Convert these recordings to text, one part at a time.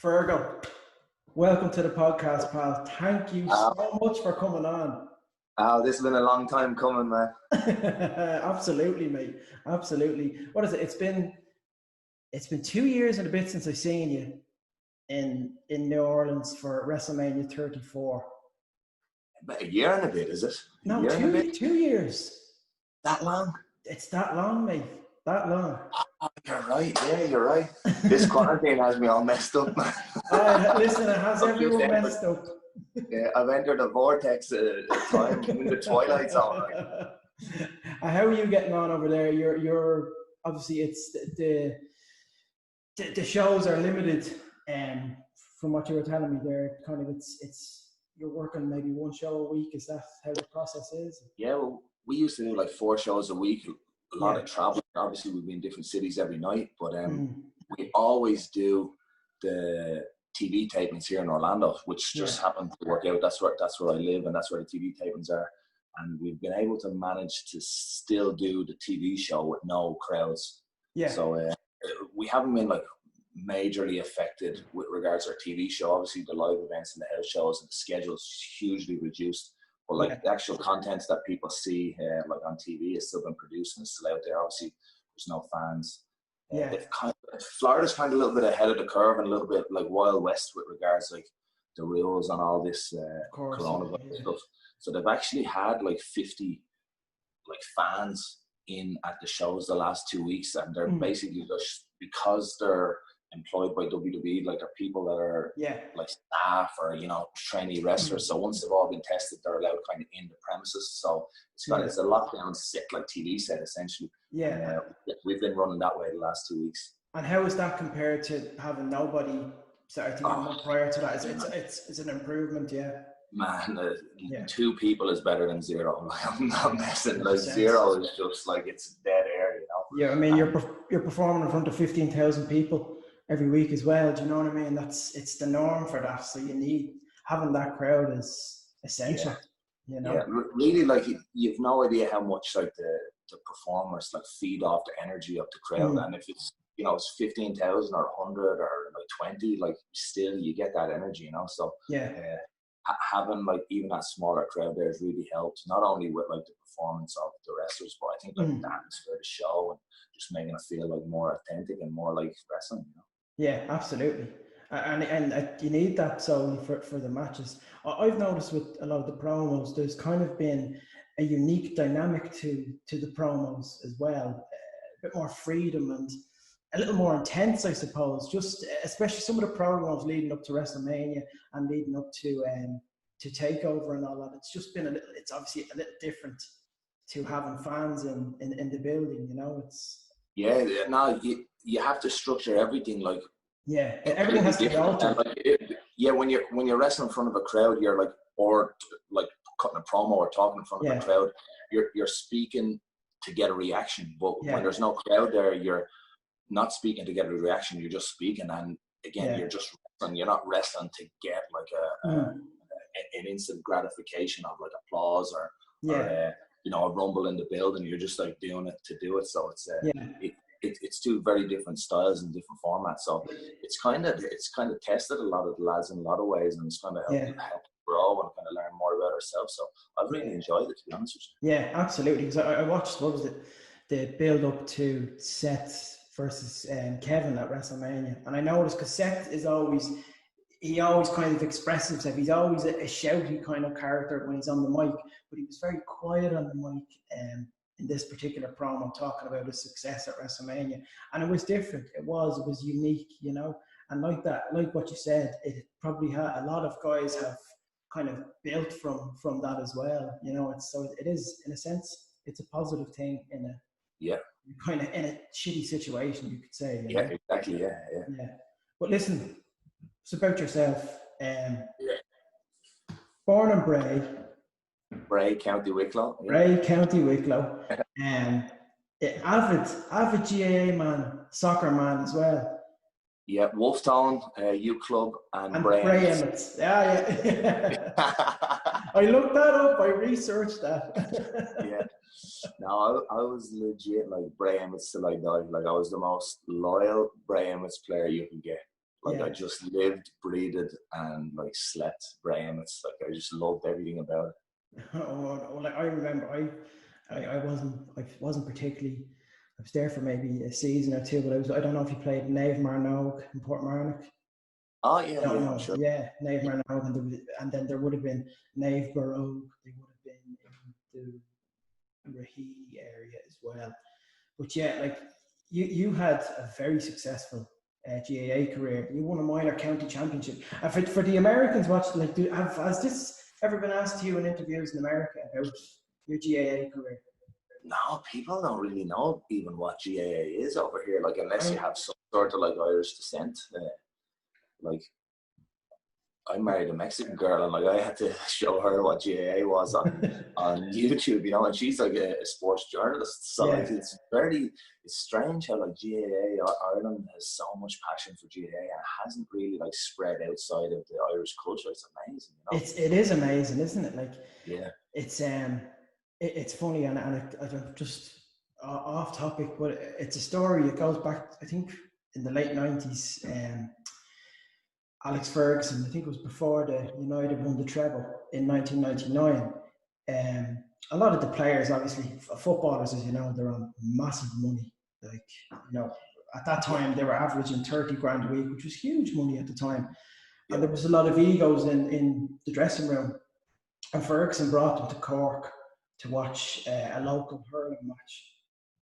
Fergal, welcome to the podcast, pal. Thank you so much for coming on. This has been a long time coming, man. Absolutely, mate. Absolutely. What is it? It's been 2 years and a bit since I seen you in New Orleans for Wrestlemania 34. About a year and a bit, is it? No, 2 years. That long? It's that long, mate. That long. Oh, you're right. Yeah, you're right. This quarantine has me all messed up, man. Listen, it has everyone messed up. Yeah, I've entered a vortex of time in the twilight zone. How are you getting on over there? You're obviously it's the shows are limited. From what you were telling me there, kind of it's you're working maybe one show a week. Is that how the process is? Yeah, well, we used to do like 4 shows a week. A lot of travel. Obviously, we'd be in different cities every night, but we always do the TV tapings here in Orlando, which just happened to work out. That's where I live, and that's where the TV tapings are. And we've been able to manage to still do the TV show with no crowds. Yeah. So we haven't been like majorly affected with regards to our TV show. Obviously, the live events and the house shows and the schedule's hugely reduced. But like the actual content that people see like on TV has still been produced and it's still out there. Obviously, there's no fans. Florida's kind of a little bit ahead of the curve and a little bit like Wild West with regards like the rules and all this coronavirus stuff. So they've actually had like 50 like fans in at the shows the last 2 weeks, and they're basically just because they're employed by WWE, like they're people that are like staff or trainee wrestlers. So once they've all been tested, they're allowed kind of in the premises. So it's a lockdown sick like TV set essentially. Yeah, we've been running that way the last 2 weeks. And how is that compared to having nobody starting prior to that? It's an improvement, Man, 2 people is better than 0. Like, I'm not messing. Like 0 is just like it's dead air, Yeah, I mean you're performing in front of 15,000 people every week as well. Do you know what I mean? It's the norm for that. So having that crowd is essential. Yeah, really, like you've no idea how much like the performers like feed off the energy of the crowd, and if it's it's 15,000 or 100 or like 20, like still you get that energy, So having like even that smaller crowd there has really helped, not only with like the performance of the wrestlers, but I think like the atmosphere of the show and just making it feel like more authentic and more like wrestling, Yeah, absolutely. And you need that solely for the matches. I've noticed with a lot of the promos, there's kind of been a unique dynamic to the promos as well. A bit more freedom and a little more intense, I suppose. Just especially some of the promos leading up to WrestleMania and leading up to Takeover and all that. It's just been it's obviously a little different to having fans in the building. It's you have to structure everything like everything has to be altered. When you're wrestling in front of a crowd, you're like cutting a promo or talking in front of a crowd. You're speaking to get a reaction, but when there's no crowd there, you're not speaking to get a reaction. You're just speaking, and again, you're just wrestling. You're not wrestling to get like an instant gratification of like applause or a rumble in the building. You're just like doing it to do it. So it's 2 very different styles and different formats. So it's kind of tested a lot of the lads in a lot of ways, and it's kind of helped grow and kind of learn more about ourselves. So I've really enjoyed it, to be honest with you. Yeah, absolutely. Because I watched the build up to Seth versus Kevin at WrestleMania, and I noticed because Seth is always kind of expresses himself. He's always a shouty kind of character when he's on the mic, but he was very quiet on the mic in this particular promo, talking about his success at WrestleMania. And it was different. It was unique, and like what you said, it probably a lot of guys have kind of built from that as well. It is, in a sense, it's a positive thing in kind of in a shitty situation, you could say. Exactly. Yeah. But listen, it's about yourself. Born in Bray, County Wicklow. Bray, County Wicklow. Avid GAA man, soccer man as well. Yeah, Wolftown, U Club, and Bray Emmets. Yeah. I looked that up. I researched that. No, I was legit like Bray Emmets till I died. Like I was the most loyal Bray Emmets player you could get. Like I just lived, breathed, and like slept Graham. It's like I just loved everything about it. Oh, like I remember, I wasn't particularly. I was there for maybe a season or two, but I don't know if you played Nave Marnock in Port Marnock. Oh yeah, No, I'm sure. Yeah, Nave Marnock, and then there would have been Nave Borough. They would have been in the Rahee area as well. But yeah, like you had a very successful GAA career. You won a minor county championship. And for the Americans watching, like, has this ever been asked to you in interviews in America about your GAA career? No, people don't really know even what GAA is over here. Like, unless you have some sort of like Irish descent. Like, I married a Mexican girl, and like I had to show her what GAA was on YouTube, you know, and she's like a sports journalist. So like it's strange how like GAA Ireland has so much passion for GAA and it hasn't really like spread outside of the Irish culture. It's amazing, you know. It is amazing, isn't it? Like it's funny, and I'm just off topic, but it's a story. It goes back, I think, in the late 90s. Alex Ferguson, I think it was before the United won the treble in 1999. A lot of the players, obviously, footballers, as you know, they're on massive money. Like, you know, at that time they were averaging 30 grand a week, which was huge money at the time. And there was a lot of egos in the dressing room. And Ferguson brought them to Cork to watch a local hurling match.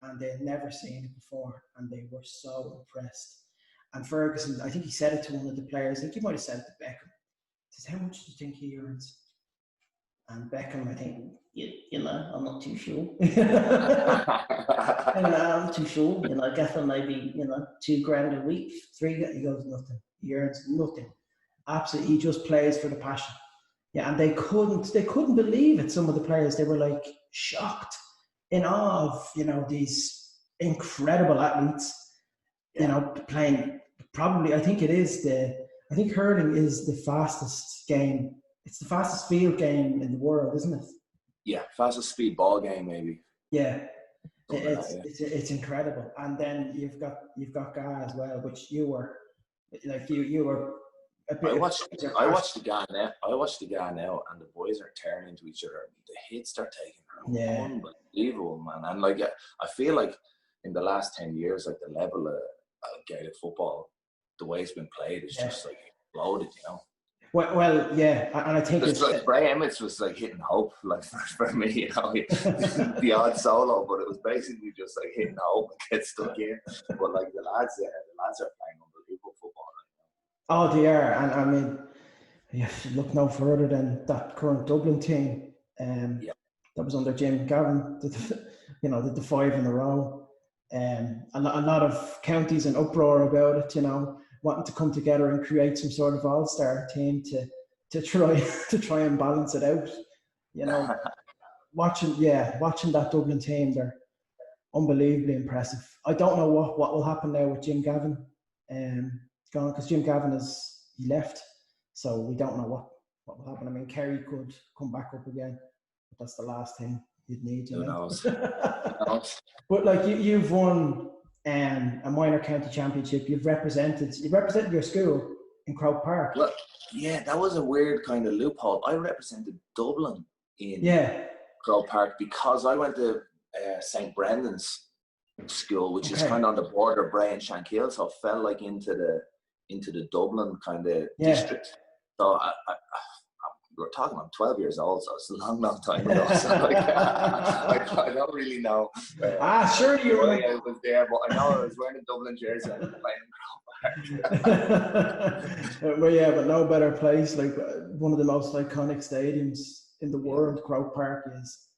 And they had never seen it before. And they were so impressed. And Ferguson, I think he said it to one of the players. I think he might have said it to Beckham. He says, "How much do you think he earns?" And Beckham, I think, you know, I'm not too sure. I'm not too sure. You know, I guess maybe, you know, 2 grand a week, 3. He goes, nothing. He earns nothing. Absolutely, he just plays for the passion. Yeah, and they couldn't believe it. Some of the players, they were like shocked, in awe of, you know, these incredible athletes. You know, playing probably, I think hurling is the fastest game. It's the fastest field game in the world, isn't it? Yeah, fastest speed ball game maybe. Yeah, it's incredible. And then you've got Ga as well, which you were you were. I watched the Ga now. And the boys are turning to each other. The hits they're taking are unbelievable, man. And like I feel like in the last 10 years, like the level of Gaelic football, the way it's been played is just like exploded, you know. Well, yeah, and I think it's like Bray Emmett was like hitting hope, like for me, you know, the odd solo, but it was basically just like hitting hope and get stuck in. But like the lads are playing unbelievable football right now. Oh, they are, and I mean, you look no further than that current Dublin team. That was under Jim Gavin. You know, the 5 in a row. A lot of counties in uproar about it, you know, wanting to come together and create some sort of all-star team to try and balance it out. You know, watching that Dublin team, they're unbelievably impressive. I don't know what will happen now with Jim Gavin gone, because Jim Gavin he left, so we don't know what will happen. I mean, Kerry could come back up again, but that's the last thing you'd need, you know. Who knows? But like you've won a minor county championship. You've represented your school in Croke Park. Well, yeah, that was a weird kind of loophole. I represented Dublin in Croke Park because I went to St. Brendan's school, which is kind of on the border of Bray and Shankill, so it fell like into the Dublin kind of district. So we're talking, I'm 12 years old, so it's a long time ago. So like, I don't really know. Surely you remember. I was there, but I know I was wearing a Dublin jersey and playing in Croke Park. But no better place. Like one of the most iconic stadiums in the world, Croke Park is.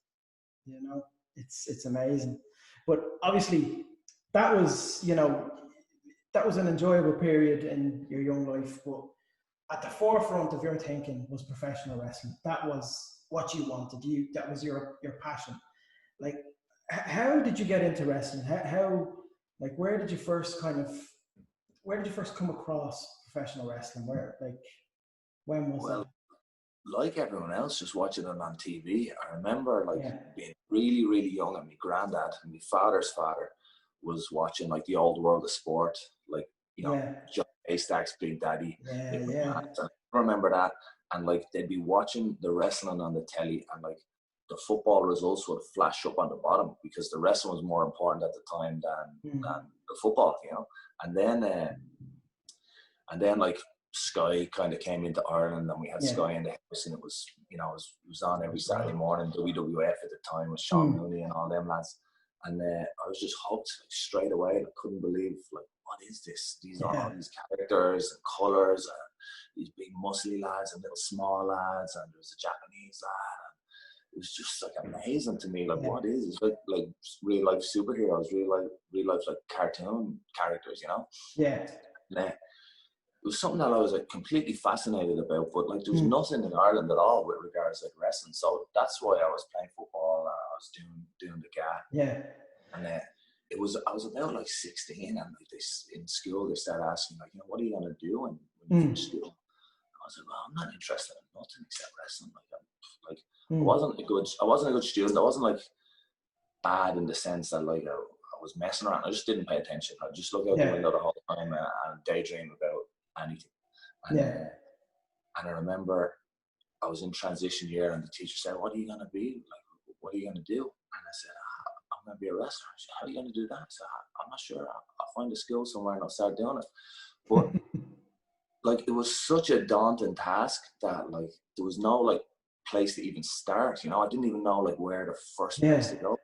You know, it's amazing. But obviously, that was an enjoyable period in your young life, but at the forefront of your thinking was professional wrestling. That was what you wanted. That was your passion. Like, how did you get into wrestling? How where did you first come across professional wrestling? When was that? Like everyone else, just watching it on TV. I remember being really, really young, and my granddad and my father's father was watching like the old world of sport, like, you know, John Haystacks, Big Daddy. Yeah. I remember that. And like they'd be watching the wrestling on the telly, and like the football results would flash up on the bottom because the wrestling was more important at the time than the football, you know. And then like Sky kind of came into Ireland, and we had Sky in the house, and it was, you know, it was on every Saturday morning. WWF at the time was Sean Mooney and all them lads, and I was just hooked like, straight away. I couldn't believe, like, what is this? These are all these characters and colours, and these big muscly lads and little small lads, and there was a Japanese lad. And it was just like amazing to me. Like, what is this? Like real life superheroes, real life like cartoon characters, you know? Yeah. And, it was something that I was like completely fascinated about, but like there was nothing in Ireland at all with regards to like wrestling. So that's why I was playing football, and I was doing the gap. Yeah. And I was about like 16, and like in school they started asking, like, you know, what are you gonna do when you finish school? I was like, well, I'm not interested in nothing except wrestling. I wasn't a good student. I wasn't like bad in the sense that like I was messing around. I just didn't pay attention. I just look out the window the whole time and daydream about anything. And I remember I was in transition year, and the teacher said, what are you going to be? Like, what are you going to do? And I said, I'm going to be a wrestler. She said, how are you going to do that? I said, I'm not sure. I'll find a skill somewhere and I'll start doing it. But like, it was such a daunting task that like there was no like place to even start, you know. I didn't even know like where the first place to go.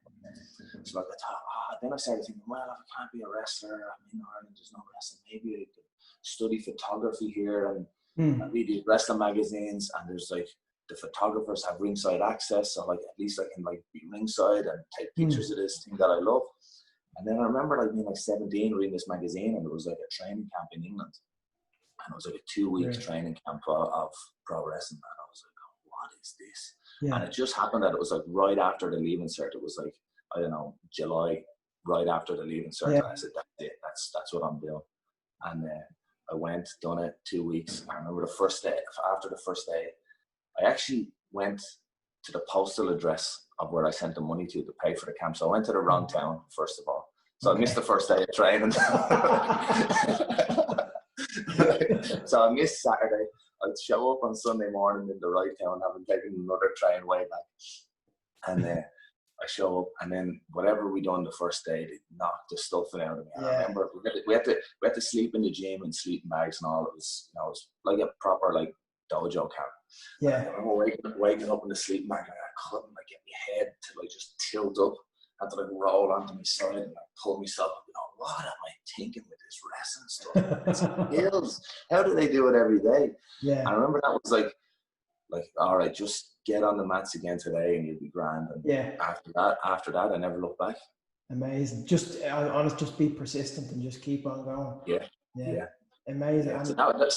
So like I thought, then I started thinking, well, if I can't be a wrestler, I'm in Ireland, there's no wrestling, maybe I could study photography here and read these wrestling magazines, and there's like the photographers have ringside access, so like at least I can like be ringside and take pictures of this thing that I love. And then I remember like being like 17 reading this magazine, and it was like a training camp in England, and it was like a 2-week training camp of pro wrestling, and I was like, oh, what is this? And it just happened that it was like right after the Leaving Cert. It was like, I don't know, July, right after the Leaving Cert. And I said, that's it, that's what I'm doing. And I went, done it, 2 weeks. I remember the first day, after the first day, I actually went to the postal address of where I sent the money to pay for the camp. So I went to the wrong town, first of all. So I missed the first day of training. So I missed Saturday. I'd show up on Sunday morning in the right town, having taken another train way back. And I show up, and then whatever we done the first day, they knocked the stuffing out of me. And I remember we had to sleep in the gym in sleeping bags and all. It was, you know, it was like a proper like dojo camp. I remember waking up in the sleeping bag, and I couldn't like get my head to like just tilt up. I had to like roll onto my side and like pull myself up. You know, what am I thinking with this wrestling stuff? It's skills. How do they do it every day? Yeah. I remember that was like, all right, just get on the mats again today and you'll be grand. And after that, I never looked back. Amazing. Just be persistent and just keep on going. Yeah. Amazing. Yeah. So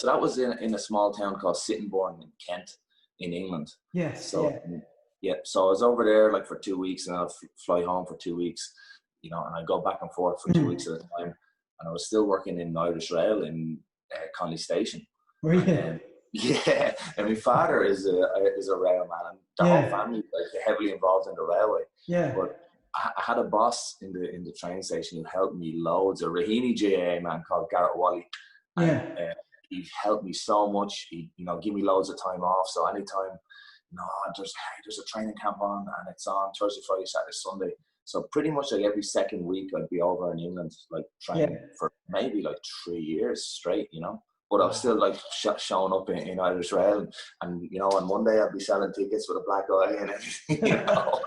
that was in a small town called Sittingbourne in Kent, in England. Yes. So I was over there like for 2 weeks, and I'll fly home for 2 weeks, you know, and I go back and forth for 2 weeks at a time. And I was still working in Irish Rail in Conley Station. Really? Yeah, and my father is a railman, and the whole family like heavily involved in the railway. Yeah. But I had a boss in the train station who helped me loads. A Rahini GAA man called Garrett Wally. And, he helped me so much. He, you know, give me loads of time off. So anytime, you know, there's a training camp on, and it's on Thursday, Friday, Saturday, Sunday. So pretty much like every second week I'd be over in England, like training for maybe like 3 years straight, you know. But I was still like showing up in Irish Rail, and you know, on Monday I'd be selling tickets with a black eye and everything. You know?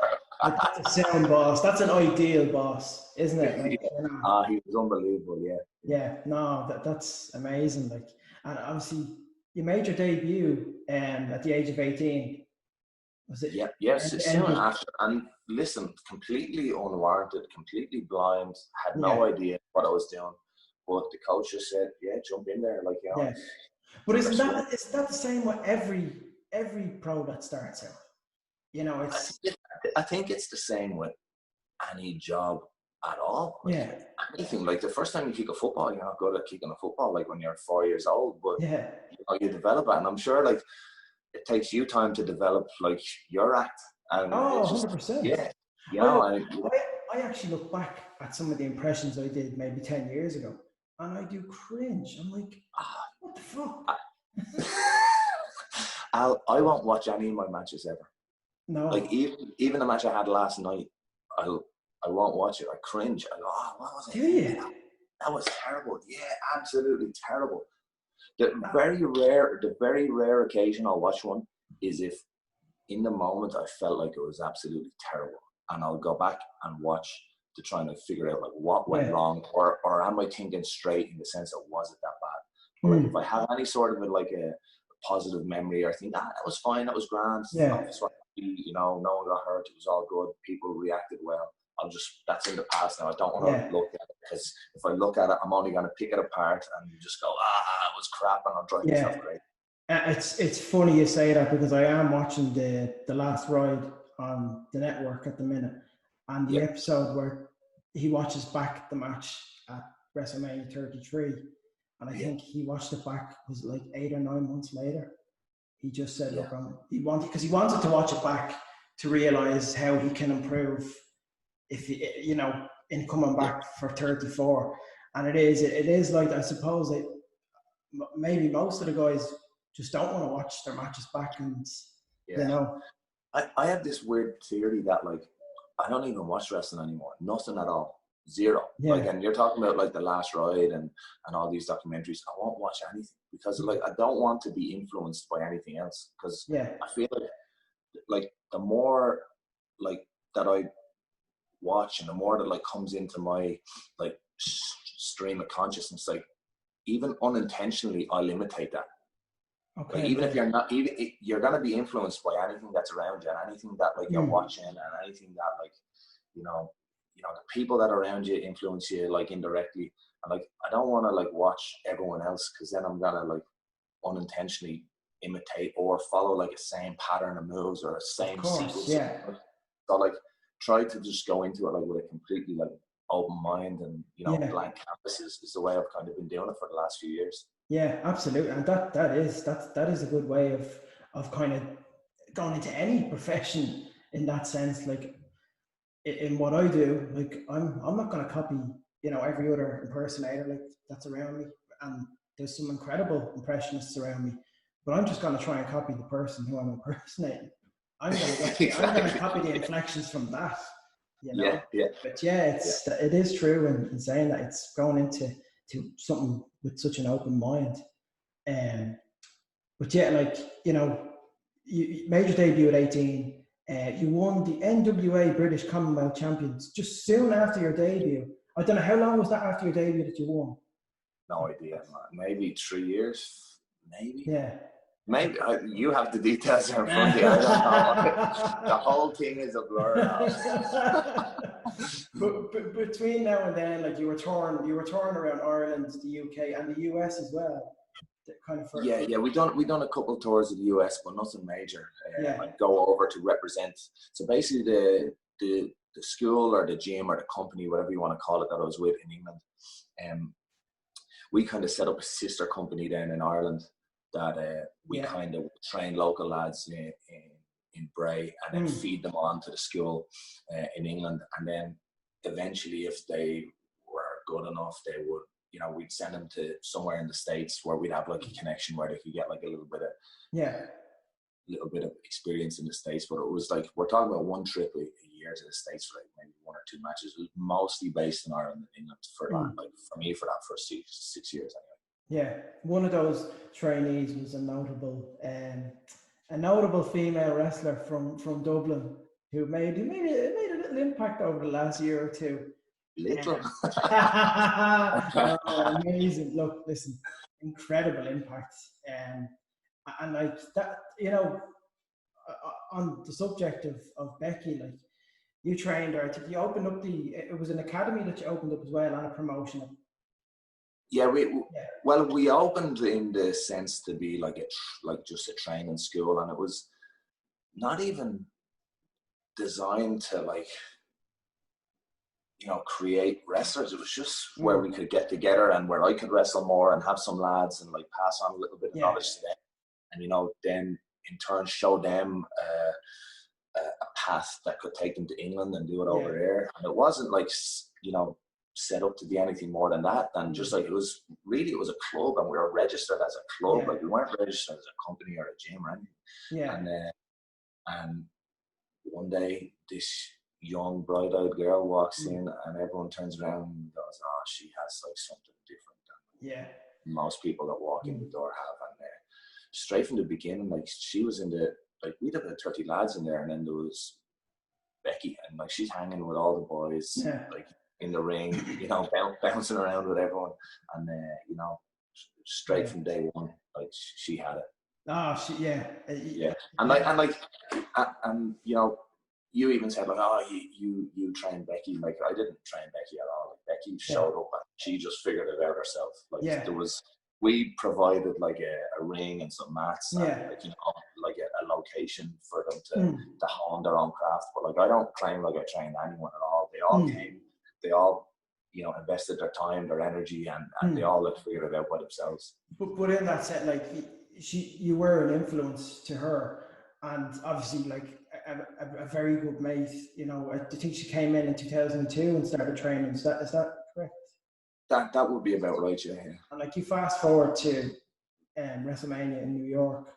That's a sound boss. That's an ideal boss, isn't it? Like, you know. He was unbelievable. Yeah. No, that's amazing. Like, and obviously you made your debut at the age of 18. Was it? Yes. Soon after, and listen, completely unwarranted, completely blind, had no idea what I was doing. But the coach just said, jump in there, like, you know. Yeah. But is that the same with every pro that starts out? You know, I think it's the same with any job at all. Like, anything. Like the first time you kick a football, you're not good at kicking a football like when you're 4 years old. But you know, you develop it, and I'm sure like it takes you time to develop like your act. And 100%. Yeah. You know, I actually look back at some of the impressions I did maybe 10 years ago. and I do cringe. I'm like, what the fuck? I won't watch any of my matches ever. No. Like even the match I had last night, I won't watch it. I cringe. I go, what was it? Do you? That was terrible. Yeah, absolutely terrible. The very rare occasion I'll watch one is if in the moment I felt like it was absolutely terrible, and I'll go back and watch to try and figure out like what went wrong, or am I thinking straight in the sense that was it that bad? Or like if I have any sort of a positive memory, or I think that was fine, that was grand, no one got hurt, it was all good, people reacted well. That's in the past now. I don't want to look at it, because if I look at it, I'm only going to pick it apart and just go, it was crap, and I'll drive myself crazy. It's funny you say that, because I am watching the last ride on the network at the minute, and the episode where he watches back the match at WrestleMania 33, and I think he watched it back, was it like 8 or 9 months later? He just said, look, he wanted to watch it back to realize how he can improve if he, in coming back for 34. And it is like, I suppose that maybe most of the guys just don't want to watch their matches back, and I have this weird theory that I don't even watch wrestling anymore. Nothing at all. Zero. And you're talking about like The Last Ride and all these documentaries. I won't watch anything, because I don't want to be influenced by anything else, because I feel like the more that I watch, and the more that comes into my stream of consciousness, even unintentionally I'll imitate that. Even if you're not, you're going to be influenced by anything that's around you, and anything that you're watching, and anything that the people that are around you influence you indirectly. And I don't want to watch everyone else, because then I'm gonna unintentionally imitate or follow a same pattern of moves or a same sequence. So try to just go into it with a completely open mind, and blank canvas is the way I've kind of been doing it for the last few years. Yeah, absolutely. And that is a good way of kind of going into any profession in that sense. In what I do, I'm not going to copy every other impersonator that's around me, and there's some incredible impressionists around me, but I'm just going to try and copy the person who I'm impersonating. I'm going to copy the inflections from that. But it is true in saying that it's going into something with such an open mind. But you made your debut at 18. You won the NWA British Commonwealth Champions just soon after your debut. I don't know, how long was that after your debut that you won? No idea. Maybe 3 years. Maybe. Yeah. Maybe you have the details in front of you. I don't know. The whole thing is a blur now. but between now and then, you were touring around Ireland, the UK, and the US as well. We done a couple of tours of the US, but nothing major. I'd go over to represent. So basically, the school or the gym or the company, whatever you want to call it, that I was with in England, we kind of set up a sister company then in Ireland that we kind of train local lads in Bray, and then feed them on to the school in England, and then eventually, if they were good enough, they would. We'd send them to somewhere in the States where we'd have a connection where they could get a little bit of experience in the States. But it was we're talking about one trip a year to the States for maybe 1 or 2 matches. It was mostly based in Ireland and England for that, for me, for that first 6 years anyway. Yeah, one of those trainees was a notable female wrestler from Dublin who made a little impact over the last year or two. Little. Amazing. Look, listen, incredible impact. And that, on the subject of Becky, you trained her. I think you opened up it was an academy that you opened up as well, and a promotion. Yeah, we opened in the sense to be just a training school, and it was not even designed to create wrestlers. It was just where we could get together and where I could wrestle more and have some lads and pass on a little bit of knowledge to them, and then in turn show them a path that could take them to England and do it over there. And it wasn't set up to be anything more than that. And just like, it was a club, and we were registered as a club. Like, we weren't registered as a company or a gym or anything. Yeah. And one day, this young, bright-eyed girl walks in, and everyone turns around and goes, "Oh, she has like something different than most people that walk in the door have." And straight from the beginning, like, she was in the, like, we'd have about 30 lads in there, and then there was Becky, and like, she's hanging with all the boys, like in the ring, you know, bouncing around with everyone, and you know, straight from day one, like, she had it. And you know, you even said, like, "Oh, you trained Becky." Like, I didn't train Becky at all. Like, Becky showed up, and she just figured it out herself. Like, we provided like a ring and some mats, and like, you know, like a location for them to hone their own craft. But like, I don't claim like I trained anyone at all. They all came, they all, you know, invested their time, their energy, and they all like figured it out by themselves. But in that set, like, you were an influence to her, and obviously like a very good mate. You know, I think she came in 2002 and started training. Is that correct? That would be about right, yeah. And like, you fast forward to Wrestlemania in New York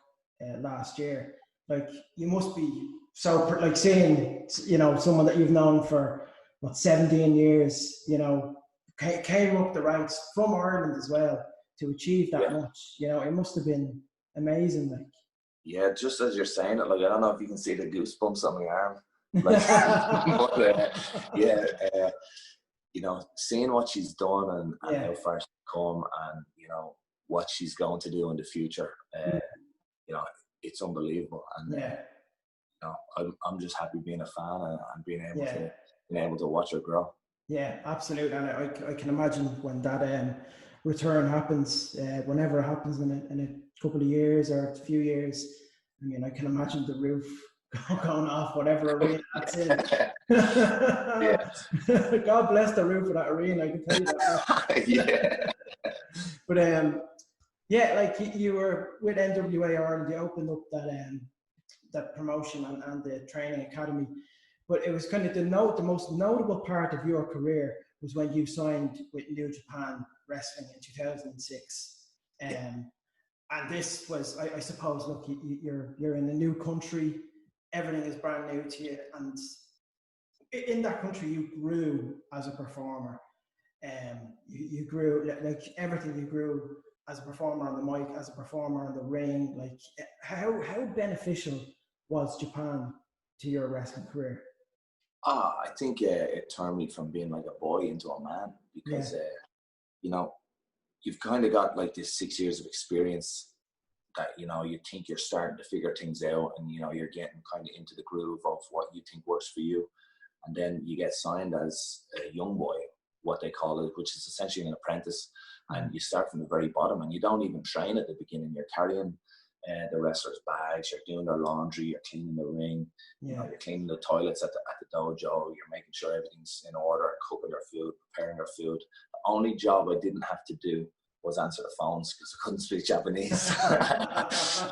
last year. Like, you must be so, like, seeing, you know, someone that you've known for 17 years, you know, came up the ranks from Ireland as well to achieve that much. You know, it must have been amazing. Like, yeah, just as you're saying it, like, I don't know if you can see the goosebumps on my arm. Like, but, you know, seeing what she's done and how far she's come, and, you know, what she's going to do in the future, you know, it's unbelievable. And you know, I'm just happy being a fan and being able to watch her grow. Yeah, absolutely. And I can imagine when that return happens, whenever it happens in a couple of years or a few years. I mean, I can imagine the roof going off, whatever arena that's in. God bless the roof of that arena, I can tell you that. But like, you were with NWA Ireland, you opened up that promotion and the training academy. But it was kind of the most notable part of your career was when you signed with New Japan Wrestling in 2006. And this was, I suppose, look, you're in a new country, everything is brand new to you, and in that country you grew as a performer. You grew, like, everything. You grew as a performer on the mic, as a performer on the ring. Like, how beneficial was Japan to your wrestling career? I think it turned me from being like a boy into a man, because you know, you've kind of got like this 6 years of experience that, you know, you think you're starting to figure things out, and, you know, you're getting kind of into the groove of what you think works for you. And then you get signed as a young boy, what they call it, which is essentially an apprentice. And you start from the very bottom, and you don't even train at the beginning. You're carrying the wrestlers' bags, you're doing their laundry, you're cleaning the ring, you know, you're cleaning the toilets at the dojo, you're making sure everything's in order, cooking their food, preparing their food. The only job I didn't have to do was answer the phones, because I couldn't speak Japanese.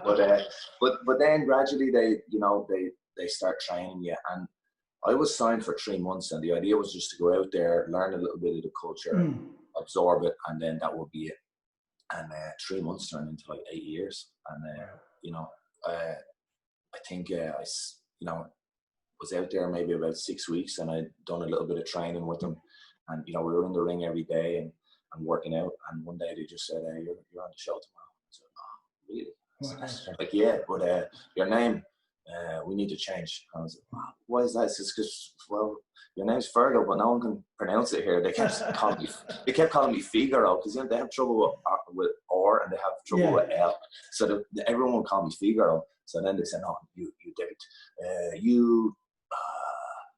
but then gradually they start training you. And I was signed for 3 months, and the idea was just to go out there, learn a little bit of the culture, absorb it, and then that would be it. And 3 months turned into like 8 years. And you know, I think I was out there maybe about 6 weeks, and I'd done a little bit of training with them. And, you know, we were in the ring every day and working out. And one day they just said, you're on the show tomorrow. I said, oh, really? Like, yeah, but your name, we need to change. I was like, wow, why is that? It's just because, well, your name's Fergal, but no one can pronounce it here. They kept calling me Figaro, because, you know, they have trouble with R, and they have trouble with L. So everyone would call me Figaro. So then they said, no, you David,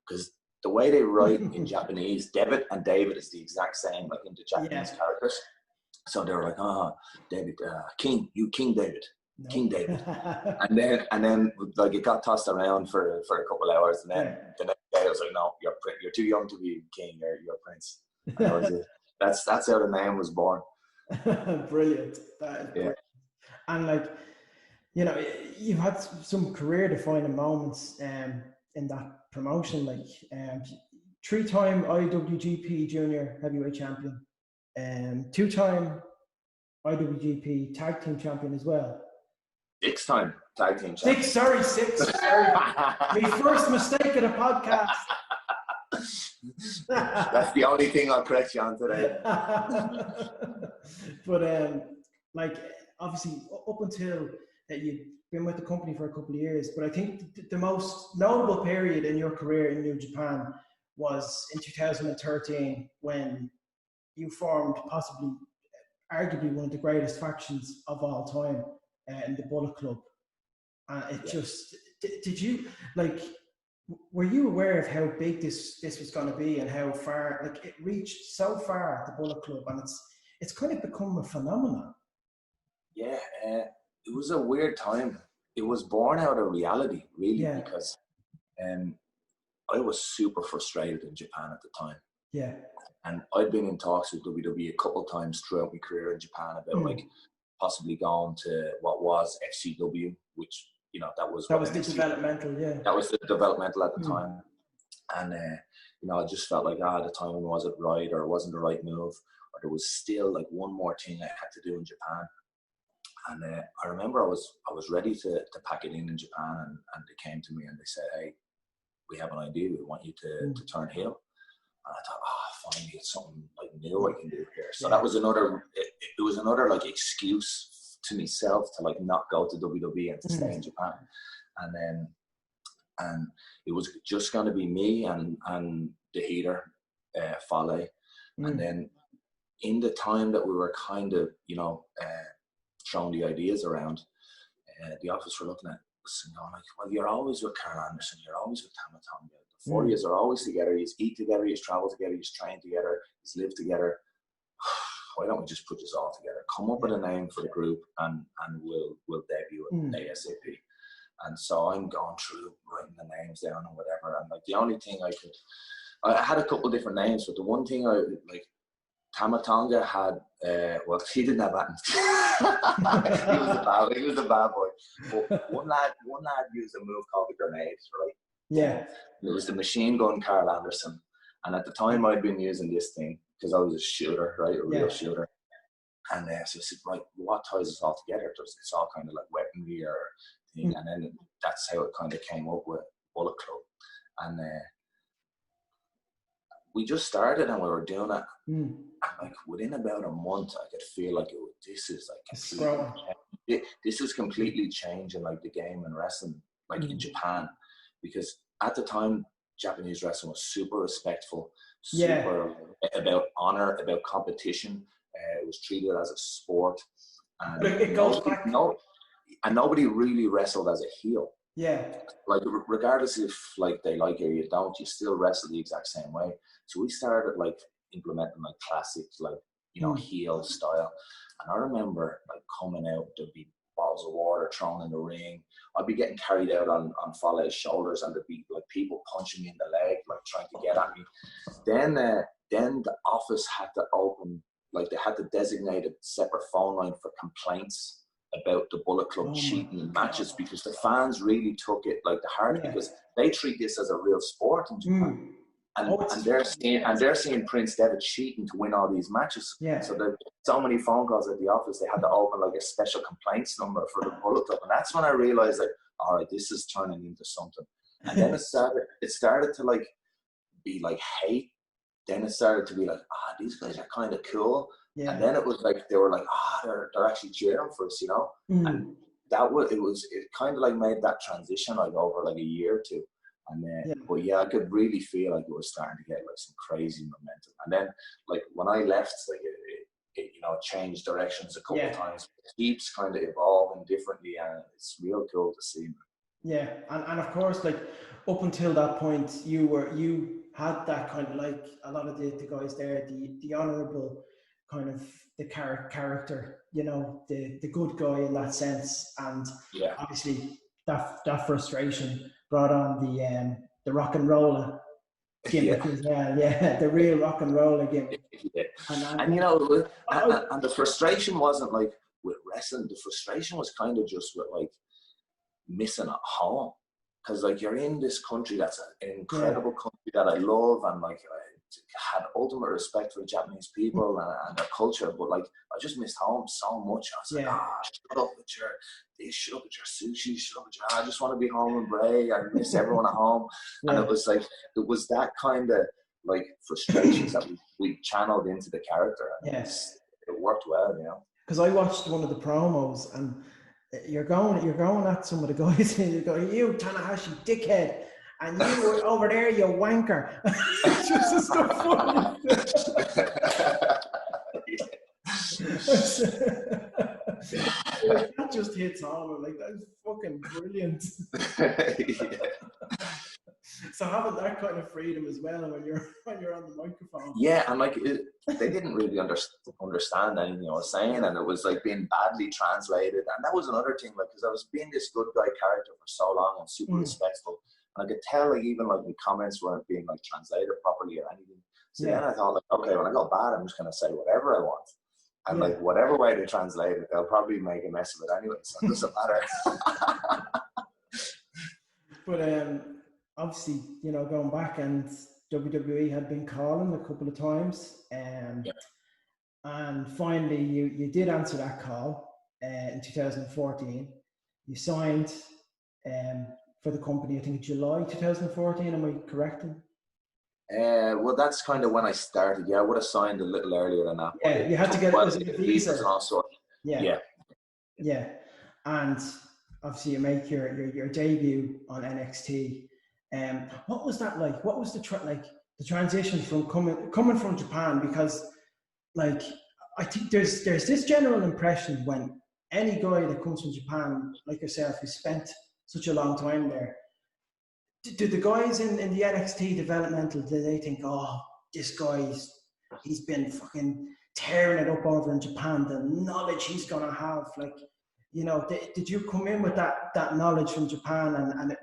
because the way they write in Japanese, Devitt and David is the exact same, like in the Japanese characters. So they were like, David, King David. No. King David. and then like, it got tossed around for a couple of hours, and then the next day I was like, no, you're too young to be king, you're prince. And that was it. That's how the name was born. Brilliant. Brilliant. And like, you know, you've had some career defining moments in that promotion. Like, 3-time IWGP Junior Heavyweight Champion, 2-time IWGP Tag Team Champion as well. 6-time Tag Team Champion. Six. Sorry. My first mistake of the podcast. That's the only thing I'll correct you on today. But like, obviously, up until that you've been with the company for a couple of years, but I think the most notable period in your career in New Japan was in 2013 when you formed possibly, arguably, one of the greatest factions of all time in the Bullet Club. Did you, like, were you aware of how big this was going to be and how far, like, it reached so far, the Bullet Club, and it's kind of become a phenomenon? Yeah, it was a weird time. It was born out of reality, really, because I was super frustrated in Japan at the time. Yeah. And I'd been in talks with WWE a couple of times throughout my career in Japan about like possibly going to what was FCW, which, you know, that was the developmental, That was the developmental at the time. And, you know, I just felt like, the timing wasn't right, or it wasn't the right move, or there was still like one more thing I had to do in Japan. And I remember I was ready to pack it in Japan, and they came to me and they said, hey, we have an idea. We want you to turn heel. And I thought, finally, it's something like new I can do here. So that was another, it was another like excuse to myself to like not go to WWE and to stay in Japan. And it was just going to be me and the heater, Fale. And then in the time that we were kind of, you know, throwing the ideas around, the office were looking at us and going like, well, you're always with Carl Anderson, you're always with Tama Tonga. The 4 years are always together. You eat together, you travel together, you train together, you live together. Why don't we just put this all together? Come up with a name for the group, and we'll debut it ASAP. And so I'm going through writing the names down and whatever. And like the only thing I had a couple of different names, but the one thing I like, Tama Tonga had, well, he didn't have that. he was a bad boy. But one lad used a move called the grenade, right? Yeah. It was the machine gun Carl Anderson. And at the time I'd been using this thing because I was a shooter, right? A real shooter. And so I said, right, what ties us all together? It's all kind of like weaponry or thing. And then that's how it kind of came up with Bullet Club. And we just started and we were doing it. And like within about a month, I could feel like this is completely changing like the game in wrestling, like in Japan, because at the time Japanese wrestling was super respectful, super about honor, about competition. It was treated as a sport, and it goes back. And nobody really wrestled as a heel. Yeah, like regardless if like they like it or you don't, you still wrestle the exact same way. So we started like implementing like classic, like, you know, heel style. And I remember like coming out, there'd be bottles of water thrown in the ring. I'd be getting carried out on Fale's shoulders, and there'd be like people punching me in the leg, like trying to get at me. Then the office had to open, like they had to designate a separate phone line for complaints about the Bullet Club cheating in matches, because the fans really took it like the heart, because they treat this as a real sport in Japan. And they're seeing Prince Devitt cheating to win all these matches. So there's so many phone calls at the office, they had to open like a special complaints number for the Bullet Club. And that's when I realized, like, all right, this is turning into something. And then it started to like be like hate. Then it started to be like, these guys are kind of cool. And then it was like they were like, they're actually cheering for us, you know. And it kind of like made that transition like over like a year or two. And then, but I could really feel like it was starting to get like some crazy momentum. And then, like when I left, like it you know, changed directions a couple of times. It keeps kind of evolving differently, and it's real cool to see. Yeah, and of course, like up until that point, you had that kind of like a lot of the guys there, the honourable kind of the character, you know, the good guy in that sense, and obviously that frustration brought on the rock and roller gimmick as well. The real rock and roller gimmick. And you know, and the frustration wasn't like with wrestling. The frustration was kind of just with like missing a home. because like you're in this country that's an incredible country that I love, and like I had ultimate respect for the Japanese people and their culture, but like I just missed home so much. I was like, shut up with your sushi, shut up with your, I just want to be home and Bray. I miss everyone at home. And it was like, it was that kind of like frustrations that we channeled into the character. And it worked well, you know. Because I watched one of the promos, and you're going at some of the guys, and you go, you Tanahashi dickhead, and you were over there, you wanker. It's just stuff funny. That just hits home. I'm like, that's fucking brilliant. So having that kind of freedom as well when you're on the microphone. Yeah, and like they didn't really understand anything I was saying, and it was like being badly translated. And that was another thing, like, because I was being this good guy character for so long and super respectful, and I could tell like even like the comments weren't being like translated properly or anything. So then I thought like, okay, when I go bad, I'm just gonna say whatever I want. And like whatever way they translate it, they'll probably make a mess of it anyway, so it doesn't matter. But obviously, you know, going back, and WWE had been calling a couple of times, and finally you did answer that call in 2014. You signed for the company, I think in July 2014. Am I correct? Well, that's kind of when I started. Yeah, I would have signed a little earlier than that. Yeah, you had to get a visa. And all sorts. Yeah. And obviously, you make your debut on NXT. What was that like? What was the transition from coming from Japan? Because like I think there's this general impression when any guy that comes from Japan, like yourself, who spent such a long time there. Do the guys in the NXT developmental, do they think, oh, this guy's he's been fucking tearing it up over in Japan, the knowledge he's gonna have, like, you know, did you come in with that knowledge from Japan, and it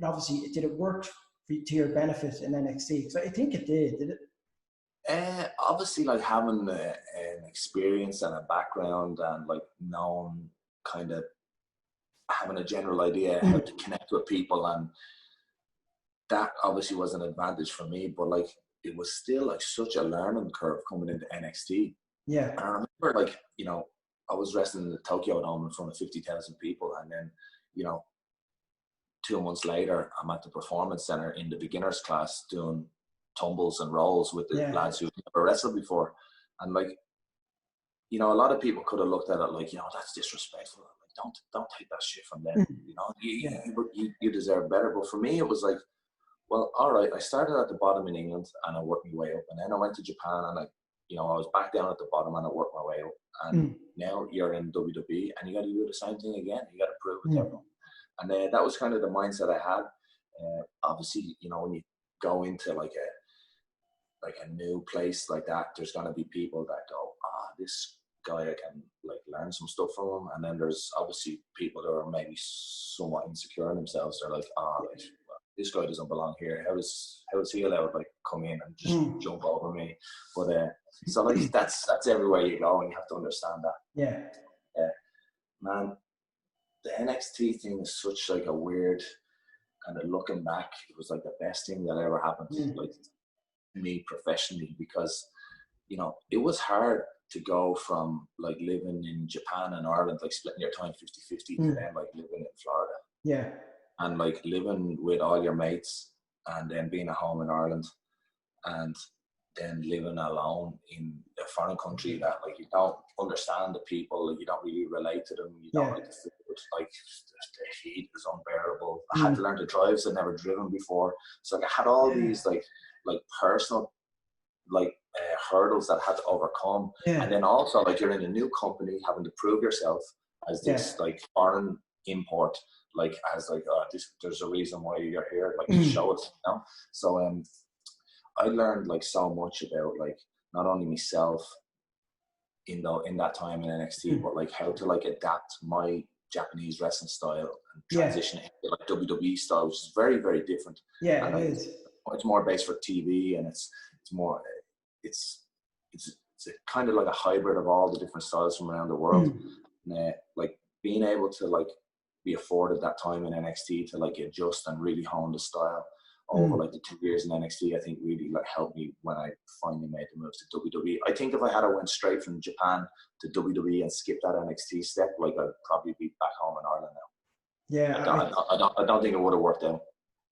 obviously did it work to your benefit in NXT? Because I think it did it? Obviously, like having an experience and a background and like knowing kind of having a general idea how to connect with people, and that obviously was an advantage for me, but like it was still like such a learning curve coming into NXT. Yeah. And I remember like, you know, I was wrestling in the Tokyo Dome in front of 50,000 people, and then, you know, 2 months later, I'm at the Performance Center in the beginners class doing tumbles and rolls with the lads who've never wrestled before. And like, you know, a lot of people could have looked at it like, you know, that's disrespectful. Like, don't take that shit from them. You know, you deserve better. But for me, it was like, well, all right, I started at the bottom in England and I worked my way up. And then I went to Japan and I was back down at the bottom and I worked my way up. And now you're in WWE and you got to do the same thing again. You got to prove it to everyone. And that was kind of the mindset I had. Obviously, you know, when you go into like a new place like that, there's going to be people that go, this guy, I can like learn some stuff from him. And then there's obviously people that are maybe somewhat insecure in themselves. They're like, this guy doesn't belong here. How is he allowed to like come in and just jump over me? But so like that's everywhere you go, and you have to understand that. Yeah. Man, the NXT thing is such like a weird kind of looking back. It was like the best thing that ever happened like to me professionally, because you know it was hard to go from like living in Japan and Ireland, like splitting your time 50-50 to then like living in Florida. Yeah. And like living with all your mates and then being at home in Ireland and then living alone in a foreign country that like you don't understand the people, you don't really relate to them, you don't like the food, like the heat is unbearable. I had to learn to drive, so I'd never driven before. So like, I had all these like personal like hurdles that I had to overcome. And then also like you're in a new company having to prove yourself as this like foreign import, like as like there's a reason why you're here, like to show it, you know. So I learned like so much about like not only myself in that time in NXT, but like how to like adapt my Japanese wrestling style and transition it into like WWE style, which is very, very different. Yeah, and, it like, is. It's more based for TV, and it's a kind of like a hybrid of all the different styles from around the world. And like being able to like be afforded that time in NXT to like adjust and really hone the style over like the 2 years in NXT. I think really like helped me when I finally made the moves to WWE. I think if I had went straight from Japan to WWE and skipped that NXT step, like I'd probably be back home in Ireland now. Yeah, I don't think it would have worked out.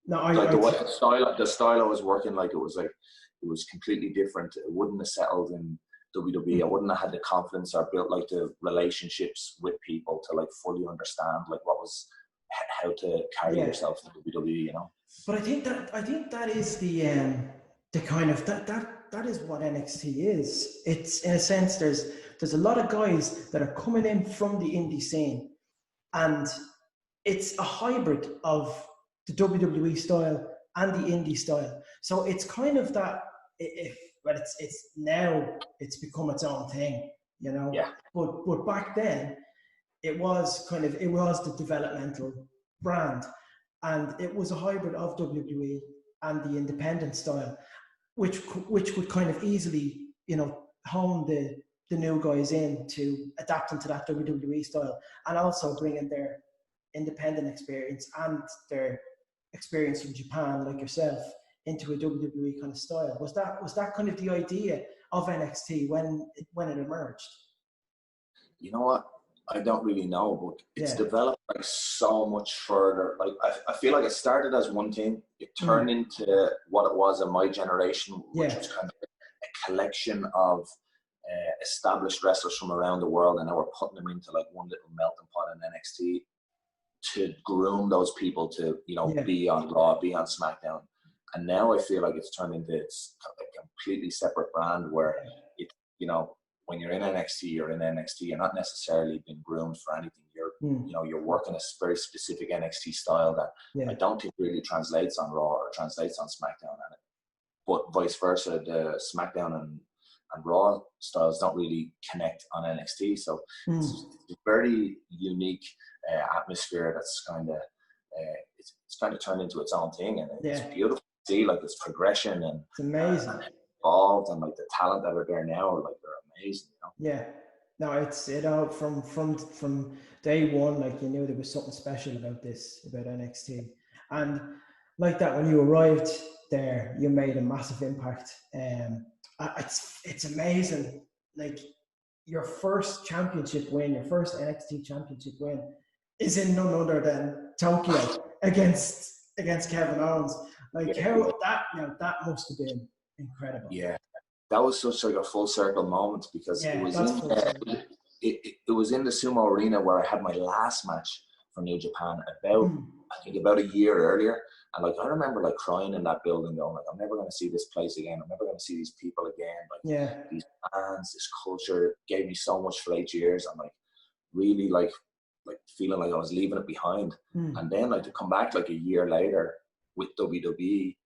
No, the style I was working, like it was completely different. It wouldn't have settled in WWE. I wouldn't have had the confidence or built like the relationships with people to like fully understand like how to carry yourself in WWE, you know. But I think that is the kind of that is what NXT is. It's in a sense there's a lot of guys that are coming in from the indie scene, and it's a hybrid of the WWE style and the indie style. So it's kind of that it's now it's become its own thing, you know. Yeah. But back then it was the developmental brand, and it was a hybrid of WWE and the independent style, which could kind of easily, you know, hone the new guys in to adapting to that WWE style, and also bringing their independent experience and their experience from Japan, like yourself, into a WWE kind of style. Was that kind of the idea of NXT when it emerged? You know what? I don't really know, but it's developed like so much further. Like I feel like it started as one thing. It turned into what it was in my generation, which was kind of a collection of established wrestlers from around the world, and now we're putting them into like one little melting pot in NXT to groom those people to, you know, be on Raw, be on SmackDown. And now I feel like it's turned into a completely separate brand where it, you know, when you're in NXT, you're in NXT. You're not necessarily being groomed for anything. You're, you know, you're working a very specific NXT style that I don't think really translates on Raw or translates on SmackDown. But vice versa, the SmackDown and Raw styles don't really connect on NXT. So it's a very unique atmosphere that's kind of it's kind of turned into its own thing, and it's beautiful to see like this progression, and it's amazing, evolved, and like the talent that are there now, like they're amazing, you know. No, it's, you know, from day one, like, you knew there was something special about NXT, and like that when you arrived there, you made a massive impact. It's amazing, like your first championship win, your first NXT championship win is in none other than Tokyo against Kevin Owens. Like how that must have been incredible. Yeah, that was such like a full circle moment, because it was it was in the Sumo Arena where I had my last match for New Japan about a year earlier. And like I remember like crying in that building, going like, I'm never going to see this place again. I'm never going to see these people again. Like these fans, this culture gave me so much for 8 years. I'm like really like feeling like I was leaving it behind. And then like to come back like a year later with WWE,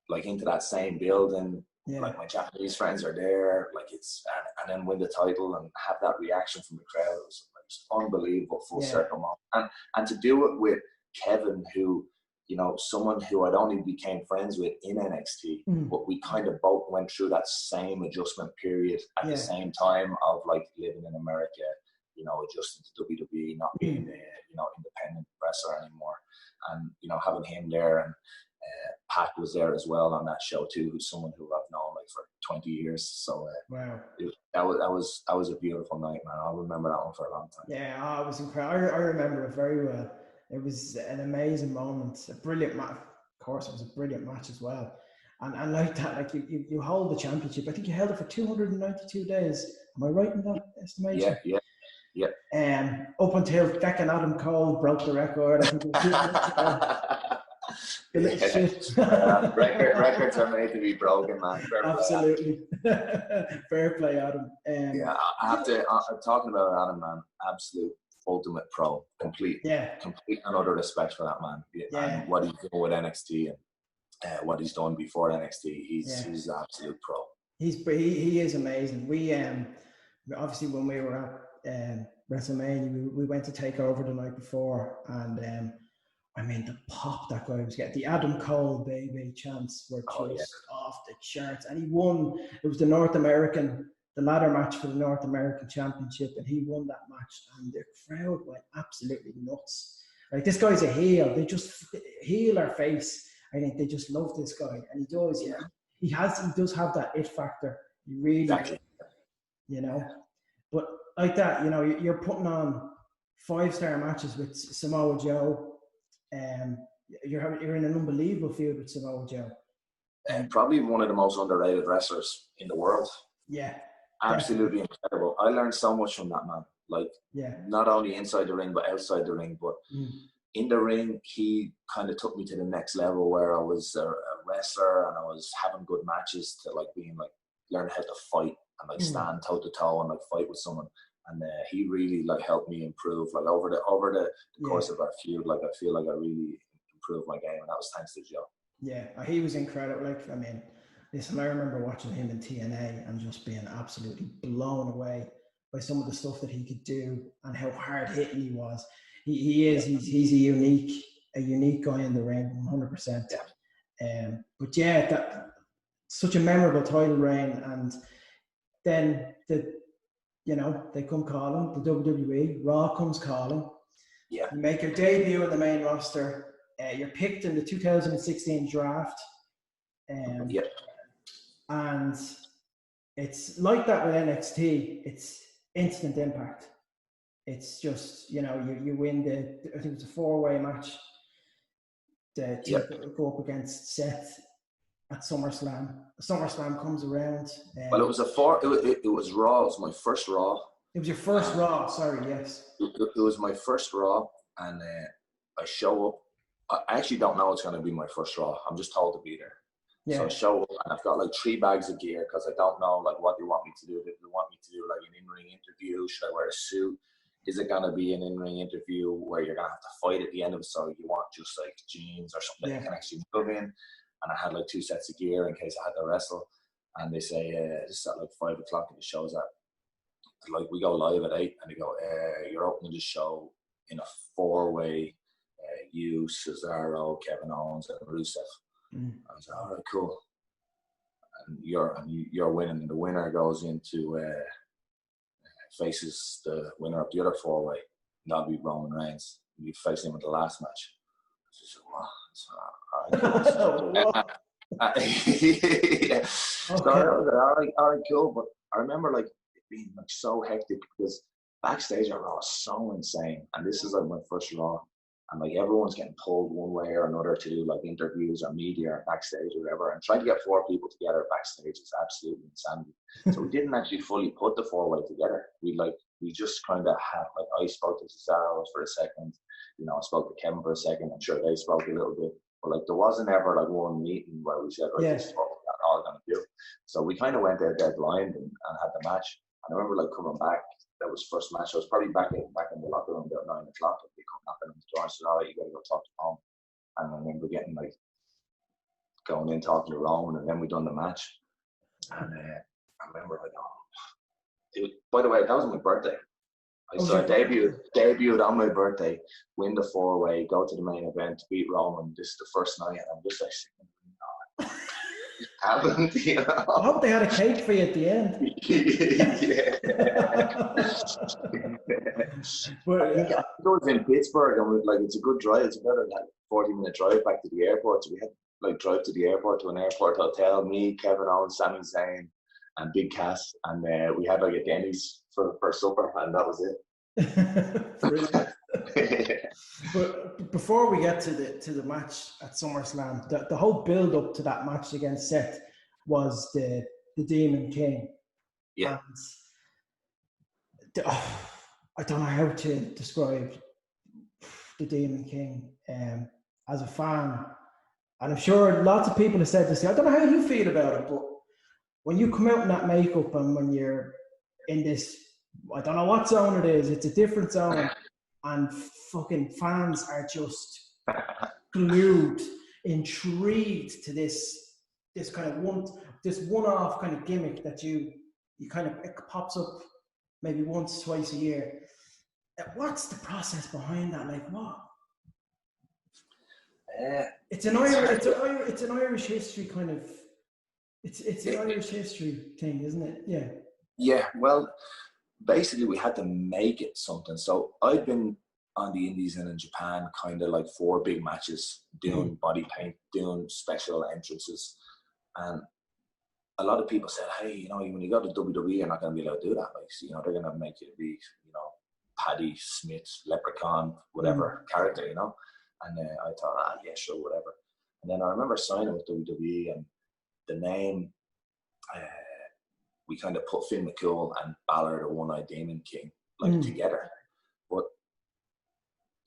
like into that same building, like my Japanese friends are there, like it's and then win the title and have that reaction from the crowd. It was unbelievable, full circle moment. And to do it with Kevin, who, you know, someone who I'd only became friends with in NXT, but we kind of both went through that same adjustment period at the same time of like living in America, you know, adjusting to WWE, not being a, you know, independent wrestler anymore. And, you know, having him there, and Pat was there as well on that show too, who's someone who I've known like for 20 years. So that was a beautiful night, man. I'll remember that one for a long time. Yeah, it was incredible. I remember it very well. It was an amazing moment, a brilliant match. Of course, it was a brilliant match as well. And like that, like you hold the championship. I think you held it for 292 days. Am I right in that estimation? Yeah. Up until Beck and Adam Cole broke the record. I think it was records are made to be broken, man. Absolutely. Fair play, Adam. I have to. I'm talking about Adam, man. Absolute ultimate pro. Complete and utter respect for that man. And what he's doing with NXT and what he's done before NXT. He's an absolute pro. He is amazing. We obviously when we were at Wrestlemania, we went to take over the night before, and I mean the pop that guy was getting, the Adam Cole baby chants were just off the charts, and he won. It was the ladder match for the North American Championship, and he won that match, and the crowd went absolutely nuts. Like, this guy's a heel. They just heel or face. I think they just love this guy, and he does. Yeah. He does have that it factor. He really, Exactly. you know. But like that, you know, you're putting on 5-star matches with Samoa Joe. You're in an unbelievable feud with Samoa Joe. Probably one of the most underrated wrestlers in the world. Yeah. Absolutely incredible. I learned so much from that man. Like, not only inside the ring, but outside the ring. But in the ring, he kind of took me to the next level where I was a wrestler and I was having good matches to like being like, learn how to fight and like stand toe to toe and like fight with someone. And he really like helped me improve. Like over the course of our feud, like I feel like I really improved my game, and that was thanks to Joe. Yeah, he was incredible. Like, I mean, listen, I remember watching him in TNA and just being absolutely blown away by some of the stuff that he could do and how hard hitting he was. He's a unique guy in the ring, 100%. Yeah. But yeah, that such a memorable title reign, and then they come calling, the WWE, Raw comes calling. Yeah. You make your debut in the main roster. You're picked in the 2016 draft. And it's like that with NXT. It's instant impact. It's just, you win I think it's a 4-way match. To go up against Seth at SummerSlam. SummerSlam comes around. Well, it was it was Raw. It was my first Raw. It was your first Raw. Sorry, yes. It was my first Raw, and I show up. I actually don't know it's going to be my first Raw. I'm just told to be there. Yeah. So I show up, and I've got like 3 bags of gear because I don't know like what they want me to do. They want me to do like an in-ring interview. Should I wear a suit? Is it going to be an in-ring interview where you're going to have to fight at the end of it? So you want just like jeans or something you can actually move in. And I had like 2 sets of gear in case I had to wrestle. And they say, this is at like 5 o'clock and the show's at, like we go live at 8 and they go, you're opening the show in a 4-way, you, Cesaro, Kevin Owens and Rusev. I was like, all right, cool. And you're winning. And the winner goes into, faces the winner of the other 4-way. That'll be Roman Reigns. You face him in the last match. So, yeah. So I was like, all right, cool. But I remember like it being like so hectic because backstage at Raw was so insane, and this is like my first Raw, and like everyone's getting pulled one way or another to do like interviews or media or backstage or whatever, and trying to get 4 people together backstage is absolutely insanity. So we didn't actually fully put the 4-way together. We just kind of had like I spoke to Cesaro for a second. I spoke to Kevin for a second. I'm sure they spoke a little bit, but like there wasn't ever like one meeting where we said, right, this is what we're all going to do. So we kind of went there dead blind and had the match. And I remember like coming back, that was first match. I was probably back in the locker room about 9 o'clock. And they come knocking on the door and said, all right, you got to go talk to Tom. And I remember getting like going in talking to Roman, and then we done the match. And I remember like, by the way, that was my birthday. So I debuted on my birthday, win the 4-way, go to the main event, beat Roman. This is the first night, and I'm just like, it happened, I hope they had a cake for you at the end. But I think it was in Pittsburgh, and it's a good drive. It's about a 40-minute drive back to the airport. So we had like drive to the airport to an airport hotel. Me, Kevin Owens, Sami Zayn, and Big Cass, and we had like a Denny's for supper, and that was it. Brilliant. But before we get to the match at SummerSlam, the whole build up to that match against Seth was the Demon King. Yeah. And I don't know how to describe the Demon King as a fan, and I'm sure lots of people have said this. I don't know how you feel about it, but when you come out in that makeup and when you're in this, I don't know what zone it is, it's a different zone, and fucking fans are just glued, intrigued to this kind of one-off kind of gimmick that you kind of, it pops up maybe once, twice a year. What's the process behind that? Like what? It's an Irish history kind of. It's an Irish history thing, isn't it? Yeah. Yeah. Well, basically, we had to make it something. So I'd been on the indies and in Japan, kind of like 4 big matches, doing body paint, doing special entrances. And a lot of people said, hey, you know, when you go to WWE, you're not going to be allowed to do that. Like, you know, they're going to make you be, you know, Paddy, Smith, Leprechaun, whatever character, you know. And I thought, yeah, sure, whatever. And then I remember signing with WWE, and the name, we kind of put Finn McCool and Bálor, the One-Eyed Demon King, like together. But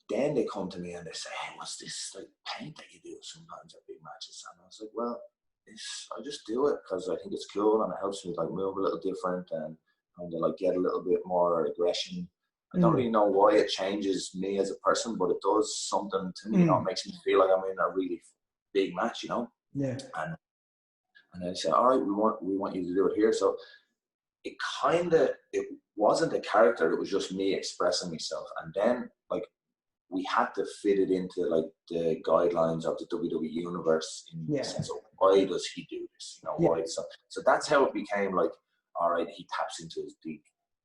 then they come to me and they say, hey, what's this like paint that you do sometimes at big matches? And I was like, well, I just do it because I think it's cool and it helps me like move a little different and kind of like get a little bit more aggression. I don't really know why it changes me as a person, but it does something to me. You know, it makes me feel like I'm in a really big match, you know. Yeah. And they said, all right, we want you to do it here. So it wasn't a character. It was just me expressing myself. And then like we had to fit it into like the guidelines of the WWE universe in the sense of why does he do this? You know, why? So that's how it became like, all right, he taps into his deep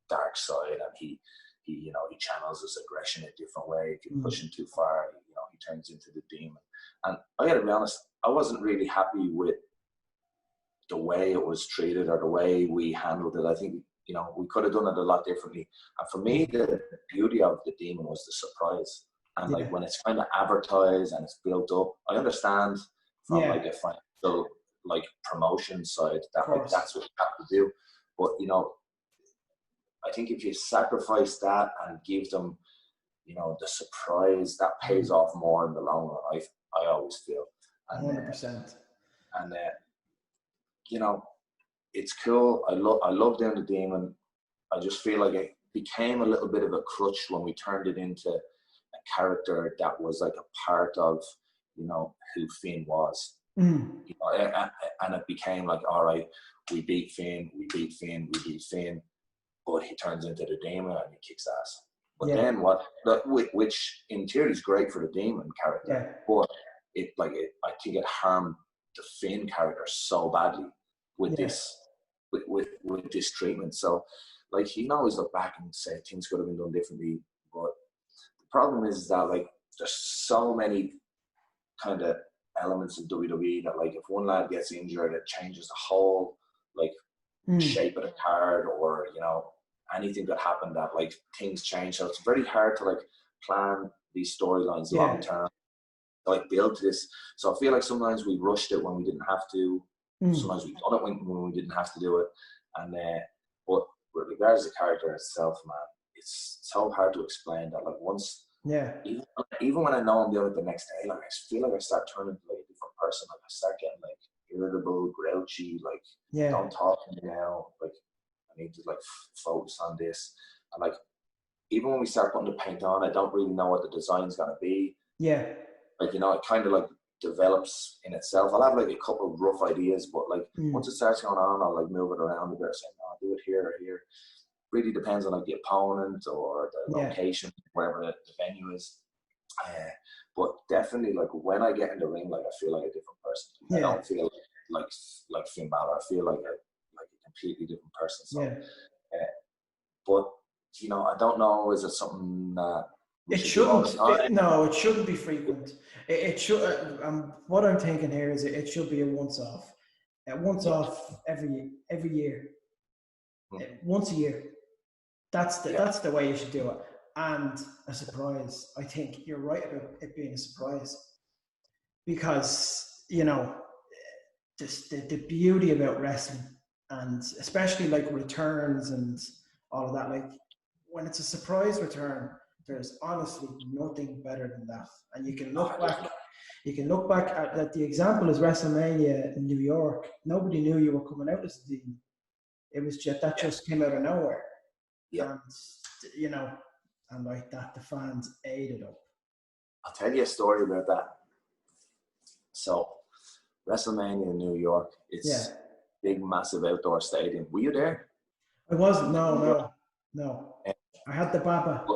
dark side and he you know, he channels his aggression a different way. If you push him too far, you know, he turns into the demon. And I gotta be honest, I wasn't really happy with the way it was treated or the way we handled it. I think, you know, we could have done it a lot differently. And for me, the beauty of the demon was the surprise. And like when it's kind of advertised and it's built up, I understand from like a financial like promotion side that like that's what you have to do. But you know, I think if you sacrifice that and give them, you know, the surprise, that pays off more in the long run. I always feel. And, 100%. And you know, it's cool. I love doing the demon. I just feel like it became a little bit of a crutch when we turned it into a character that was like a part of, you know, who Finn was. You know, and it became like, all right, we beat Finn, but he turns into the demon and he kicks ass. But then which in theory is great for the demon character, but I think it harmed the Finn character so badly with this with this treatment. So like you can always look back and say things could have been done differently, but the problem is that like there's so many kind of elements in WWE that like if one lad gets injured, it changes the whole like shape of the card, or you know, anything that happened that like things change. So it's very hard to like plan these storylines long term, like build to this. So I feel like sometimes we rushed it when we didn't have to. Sometimes we done it when we didn't have to do it. And but with regards to the character itself, man, it's so hard to explain that like once even when I know I'm doing it the next day, like I feel like I start turning into like a different person. Like I start getting like irritable, grouchy, like don't talk to me now, like I need to like focus on this. And like even when we start putting the paint on, I don't really know what the design's gonna be. Like, you know, it kind of like develops in itself. I'll have like a couple of rough ideas, but like once it starts going on, I'll like move it around a bit, saying, no, I'll do it here or here. Really depends on like the opponent or the location, wherever the venue is. But definitely like when I get in the ring, like I feel like a different person. I don't feel like Finn Balor. I feel like a completely different person. So, but you know, I don't know. Is it something that it shouldn't? No, it shouldn't be frequent. It should. What I'm thinking here is it should be a once off. Once off every year. Once a year. That's the way you should do it. And a surprise. I think you're right about it being a surprise, because you know just the beauty about wrestling, and especially like returns and all of that. Like when it's a surprise return, there's honestly nothing better than that. And you can look back. You can look back at the example is WrestleMania in New York. Nobody knew you were coming out as a demon. It was just came out of nowhere. And you know, and like that, the fans ate it up. I'll tell you a story about that. So, WrestleMania in New York, it's big, massive outdoor stadium. Were you there? I wasn't. No. I had the Baba.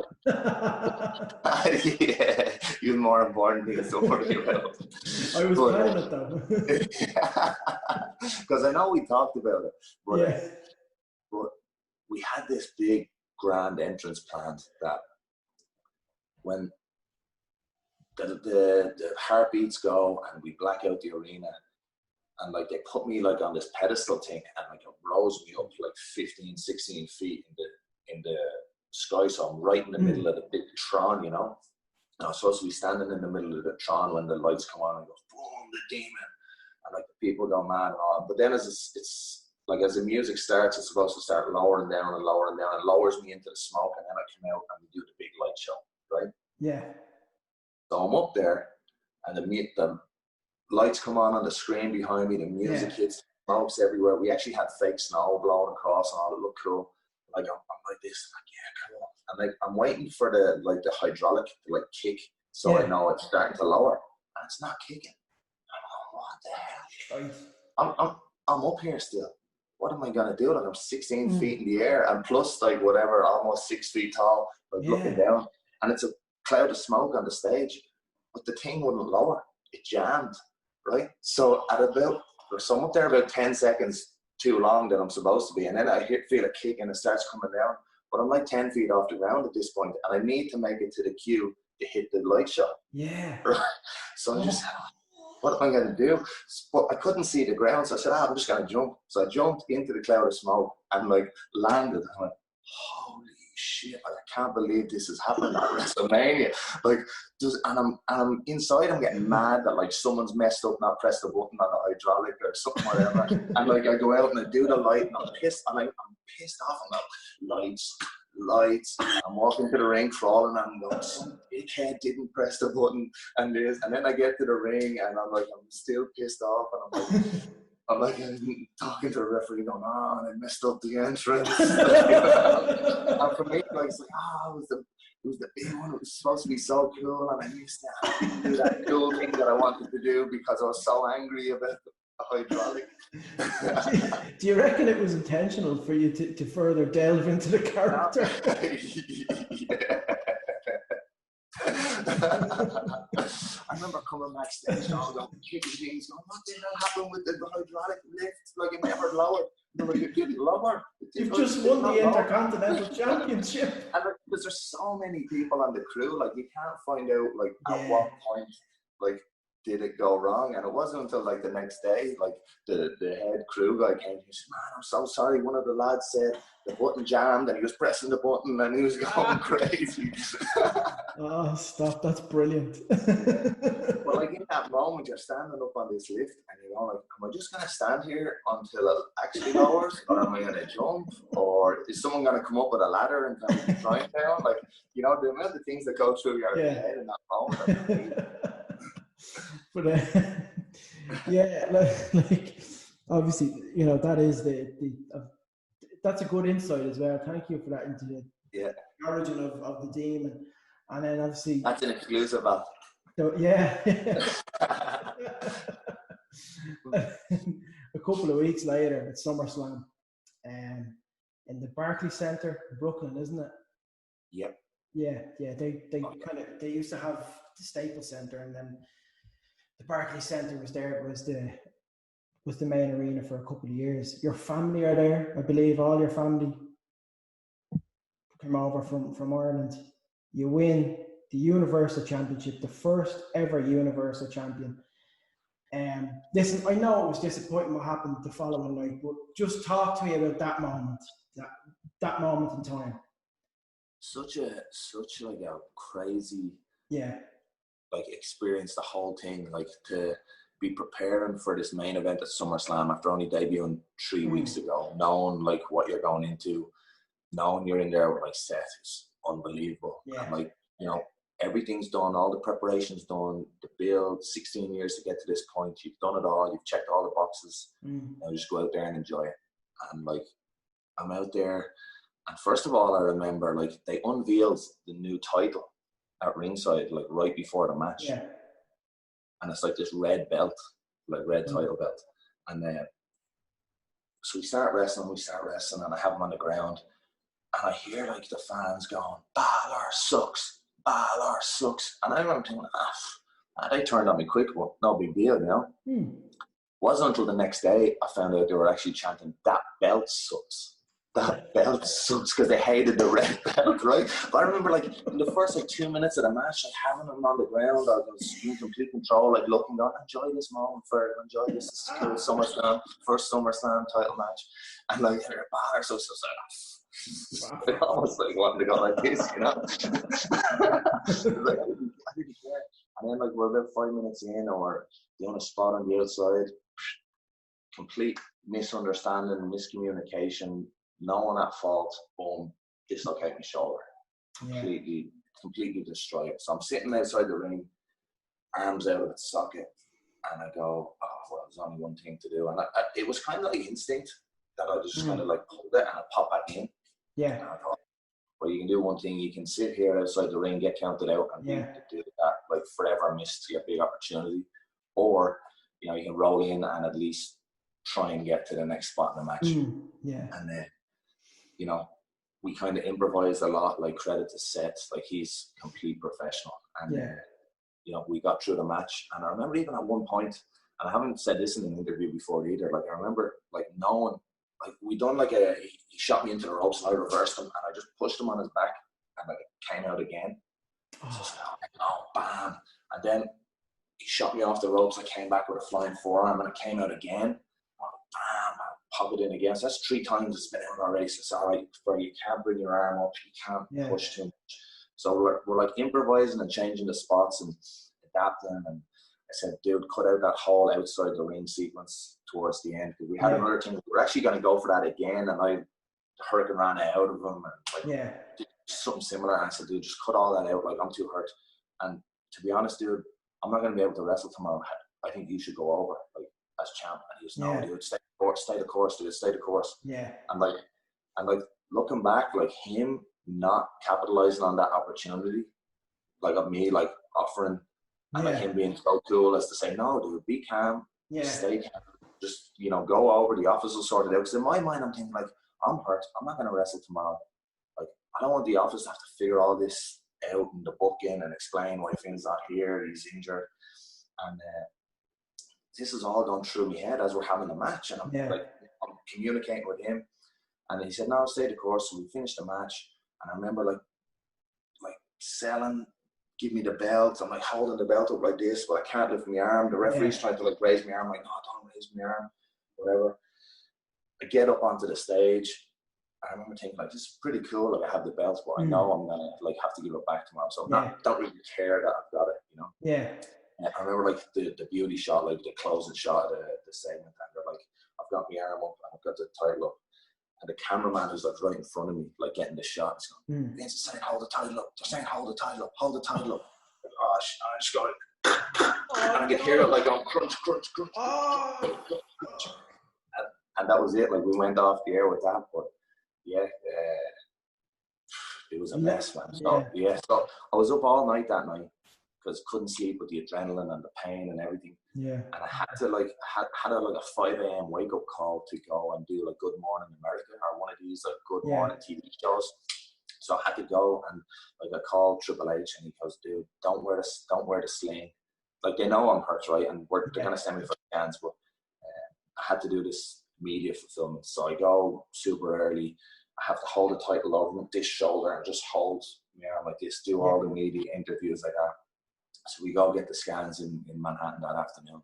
Yeah, you're more important than to worry about. I was playing it though. Because I know we talked about it, but we had this big grand entrance planned that when the heartbeats go and we black out the arena, and like they put me like on this pedestal thing, and like it rose me up like 15, 16 feet in the sky, so I'm right in the middle of the big Tron, you know. And I was supposed to be standing in the middle of the Tron when the lights come on and go boom, the demon, and like the people go mad and all. But then as it's like as the music starts, it's supposed to start lowering down and lower and down. It lowers me into the smoke, and then I come out and we do the big light show, right? Yeah. So I'm up there, and the lights come on the screen behind me. The music hits, smokes everywhere. We actually had fake snow blowing across, and all it looked cool. Like I'm like this, like yeah, come on. And like I'm waiting for the hydraulic to like kick, so I know it's starting to lower, and it's not kicking. I'm like, what the hell? I'm up here still. What am I gonna do? Like I'm 16 feet in the air, and plus like whatever, almost 6 feet tall, like looking down, and it's a cloud of smoke on the stage, but the thing wouldn't lower. It jammed, right? So I'm up there about 10 seconds too long than I'm supposed to be, and then I feel a kick and it starts coming down, but I'm like 10 feet off the ground at this point, and I need to make it to the queue to hit the light show. Yeah. Right? So I just, what am I going to do? But I couldn't see the ground, so I said, I'm just going to jump. So I jumped into the cloud of smoke and like landed. I went, holy shit, I can't believe this is happening at Wrestlemania. Like, and I'm inside, I'm getting mad that like someone's messed up, not pressed the button on the hydraulic or something, whatever. And like I go out and I do the light, and I'm pissed, and I'm pissed off. I'm like, lights. I'm walking to the ring, crawling, and I'm going, some dickhead didn't press the button, and then I get to the ring, and I'm like, I'm still pissed off, and I'm talking to the referee, going, and I messed up the entrance. And for me, like, it's like, it was the big one. It was supposed to be so cool, and I used to do that cool thing that I wanted to do because I was so angry about the hydraulic. Do you reckon it was intentional for you to further delve into the character? I remember coming backstage and all going, kicking things, going, what the hell happened with the hydraulic lift? Like it never lowered. I'm like, it didn't lower. You've just won the Intercontinental Championship. And like, because there's so many people on the crew, like you can't find out like at what point like did it go wrong. And it wasn't until like the next day, like the head crew guy came and he said, man, I'm so sorry. One of the lads said the button jammed and he was pressing the button and he was going crazy. Oh, stop. That's brilliant. Well, like in that moment, you're standing up on this lift and you're going like, am I just going to stand here until it actually lowers, or am I going to jump, or is someone going to come up with a ladder and kind of climb down? Like, you know, the amount of things that go through your head in that moment. But like obviously, you know, that is that's a good insight as well. Thank you for that into the origin of the demon, and then obviously that's an exclusive. So, a couple of weeks later at SummerSlam, in the Barclays Center, Brooklyn, isn't it? Yep. Yeah. They used to have the Staples Center, and then the Barclays Center was the main arena for a couple of years. Your family are there, I believe. All your family came over from Ireland. You win the Universal Championship, the first ever Universal Champion. Listen, I know it was disappointing what happened the following night, but just talk to me about that moment, that moment in time. Such like a crazy like experience, the whole thing, like to be preparing for this main event at SummerSlam after only debuting 3 weeks ago, knowing like what you're going into, knowing you're in there with like Seth is unbelievable. And like, you know, everything's done, all the preparations done, the build, 16 years to get to this point, you've done it all, you've checked all the boxes. Now just go out there and enjoy it. And like, I'm out there, and first of all, I remember like they unveiled the new title at ringside, like right before the match. Yeah. And it's like this red belt, like red title belt. And then, so we start wrestling, and I have him on the ground. And I hear like the fans going, Bálor sucks. And I remember thinking, they turned on me quick, but no big deal, you know? Wasn't until the next day I found out they were actually chanting, that belt sucks. that belt sucks because they hated the red belt, right? But I remember, like, in the first, like, 2 minutes of the match, like, having him on the ground, I was in complete control, like, looking, going, enjoy this moment, Fergal, enjoy this. This is cool. SummerSlam, first SummerSlam title match. And, like, they're Balor, so it's just like, almost like wanting to go like this, you know? Like, I didn't care. And then, like, we're about 5 minutes in, or doing a spot on the outside, complete misunderstanding, miscommunication, no one at fault, boom, dislocate my shoulder. Completely destroyed. So I'm sitting outside the ring, arms out of its socket, and I go, oh, well, there's only one thing to do. And it was kind of like instinct that I just kind of like pulled it and I popped back in. Yeah. And I thought, well, you can do one thing. You can sit here outside the ring, get counted out, and do that, like, forever missed your big opportunity. Or, you know, you can roll in and at least try and get to the next spot in the match. And you know, we kind of improvised a lot, like, credit to Seth, like, he's complete professional. And you know, we got through the match, and I remember even at one point, and I haven't said this in an interview before either, like, I remember, like, knowing, like, we done like he shot me into the ropes and I reversed him and I just pushed him on his back and, like, it came out again. Just, bam. And then he shot me off the ropes. I came back with a flying forearm and it came out again. Bam, I pop it in again. So that's 3 times it's been out already. So it's all right, where you can't bring your arm up, you can't push too much. So we're like improvising and changing the spots and adapting. And I said, dude, cut out that whole outside the ring sequence towards the end, because we had another thing. We're actually going to go for that again, and I hurricane ran out of him and, like, did something similar. And I said, dude, just cut all that out. Like, I'm too hurt. And to be honest, dude, I'm not going to be able to wrestle tomorrow. I think you should go over, like, as champ. And he was, no, dude, stay the course, dude, stay the course. And like looking back, like, him not capitalizing on that opportunity, like, of me, like, offering, and like him being so cool as to say, no, dude, be calm, stay calm, just, you know, go over, the office will sort it out. Because in my mind, I'm thinking, like, I'm hurt, I'm not going to wrestle tomorrow. Like, I don't want the office to have to figure all this out in the booking and explain why Finn's not here, he's injured. And this is all going through my head as we're having the match, and I'm I'm communicating with him, and he said, no, stay the course. So we finished the match, and I remember like selling, give me the belt. I'm like holding the belt up like this, but I can't lift my arm. The referee's trying to, like, raise my arm. I'm like, no, don't raise my arm, whatever. I get up onto the stage. I remember thinking, like, this is pretty cool. Like, I have the belt, but I know I'm gonna, like, have to give it back tomorrow. So don't really care that I've got it, you know. I remember, like, the beauty shot, like, the closing shot of the segment, and they're like, I've got my arm up and I've got the title up, and the cameraman who's, like, right in front of me, like, getting the shot, is going, Vince is saying, hold the title up. They're saying, hold the title up, hold the title up. Like, oh, I just got it. And I could hear it, like, going crunch, crunch, crunch, crunch, crunch. And that was it. Like, we went off the air with that, but it was a mess, man. So, so I was up all night that night because couldn't sleep with the adrenaline and the pain and everything. And I had to, like, had a 5 a.m. wake up call to go and do, like, Good Morning America, or one of these, like, Good Morning TV shows. So I had to go, and, like, I called Triple H, and he goes, dude, don't wear the sling. Like, they know I'm hurt, right? And they're gonna send me for scans, but I had to do this media fulfillment. So I go super early. I have to hold the title over this shoulder and just hold my arm like this, do all the media interviews like that. So we go get the scans in Manhattan that afternoon.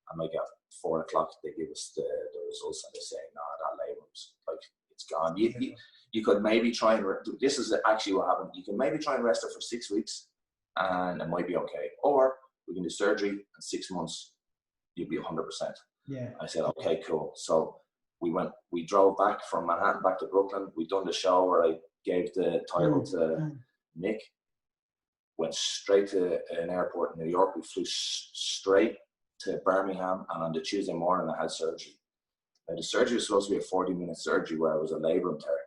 And, like, at 4 o'clock, they give us the results, and they say, no, that labor's, like, it's gone. You could maybe try and, this is actually what happened. You can maybe try and rest it for 6 weeks, and it might be okay. Or we can do surgery, and 6 months, you'll be 100%. I said, okay, cool. So we drove back from Manhattan back to Brooklyn. We done the show where I gave the title to Nick. Went straight to an airport in New York. We flew straight to Birmingham, and on the Tuesday morning I had surgery. Now, the surgery was supposed to be a 40-minute surgery where it was a labrum tear.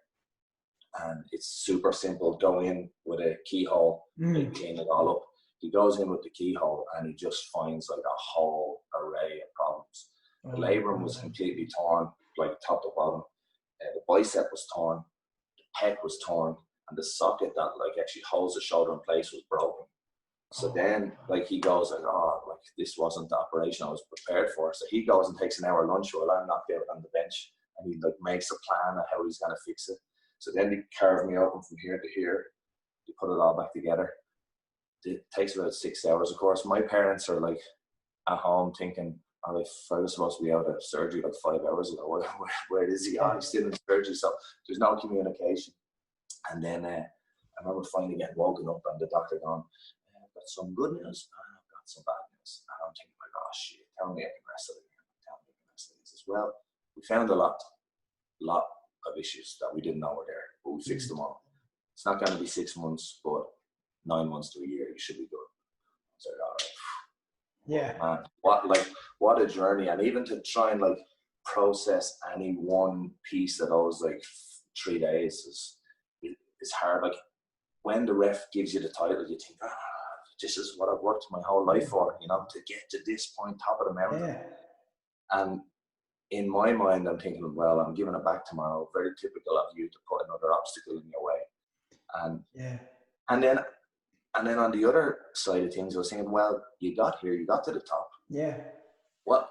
And it's super simple. Go in with a keyhole, they clean it all up. He goes in with the keyhole and he just finds, like, a whole array of problems. The labrum was completely torn, like, top to bottom. The bicep was torn, the pec was torn, and the socket that, like, actually holds the shoulder in place was broken. So then, like, he goes, like, oh, like, this wasn't the operation I was prepared for. So he goes and takes an hour lunch while I'm knocked out on the bench and he like makes a plan of how he's going to fix it. So then they carve me open from here to here. They put it all back together. It takes about 6 hours, of course. My parents are like at home thinking, oh, I was supposed to be out of surgery like 5 hours ago. Where is he? Oh, he's still in surgery. So there's no communication. And then I remember finally getting woken up and the doctor going, I've got some good news and I've got some bad news. And I'm thinking, like, oh shit, tell me I can wrestle again. Tell me I can wrestle again. As well, we found a lot of issues that we didn't know were there, but we fixed them all. It's not going to be 6 months, but 9 months to a year, you should be good. I was like, all right. Yeah. Man, what a journey. And even to try and like process any one piece of those like 3 days is hard. Like when the ref gives you the title, you think, this is what I've worked my whole life for, you know, to get to this point, top of the mountain. Yeah. And in my mind, I'm thinking, well, I'm giving it back tomorrow. Very typical of you to put another obstacle in your way. And then on the other side of things, I was thinking, well, you got here, you got to the top. Yeah. What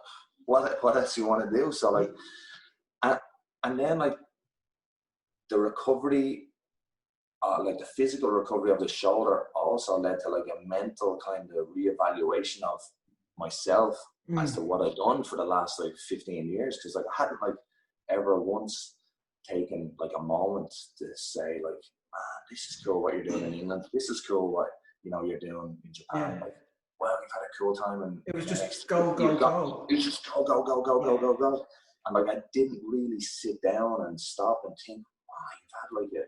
else do you want to do? So like, and then like the recovery, like the physical recovery of the shoulder also led to like a mental kind of reevaluation of myself as to what I'd done for the last like 15 years. Cause like I hadn't like ever once taken like a moment to say like, this is cool what you're doing in England. This is cool what you're doing in Japan. Like, well, we've had a cool time, and it was just go. It was just go. And like I didn't really sit down and stop and think, wow, you've had like a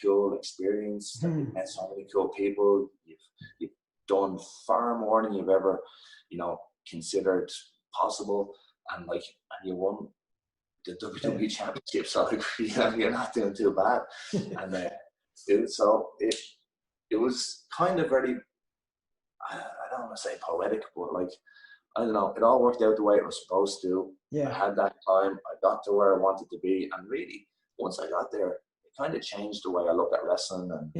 cool experience. You've met so many cool people. You've done far more than you've ever, considered possible, and you won the WWE Championship. So like, you're not doing too bad. And it was kind of very, I don't want to say poetic, but like, I don't know, it all worked out the way it was supposed to. Yeah. I had that time, I got to where I wanted to be, and really, once I got there, it kind of changed the way I look at wrestling and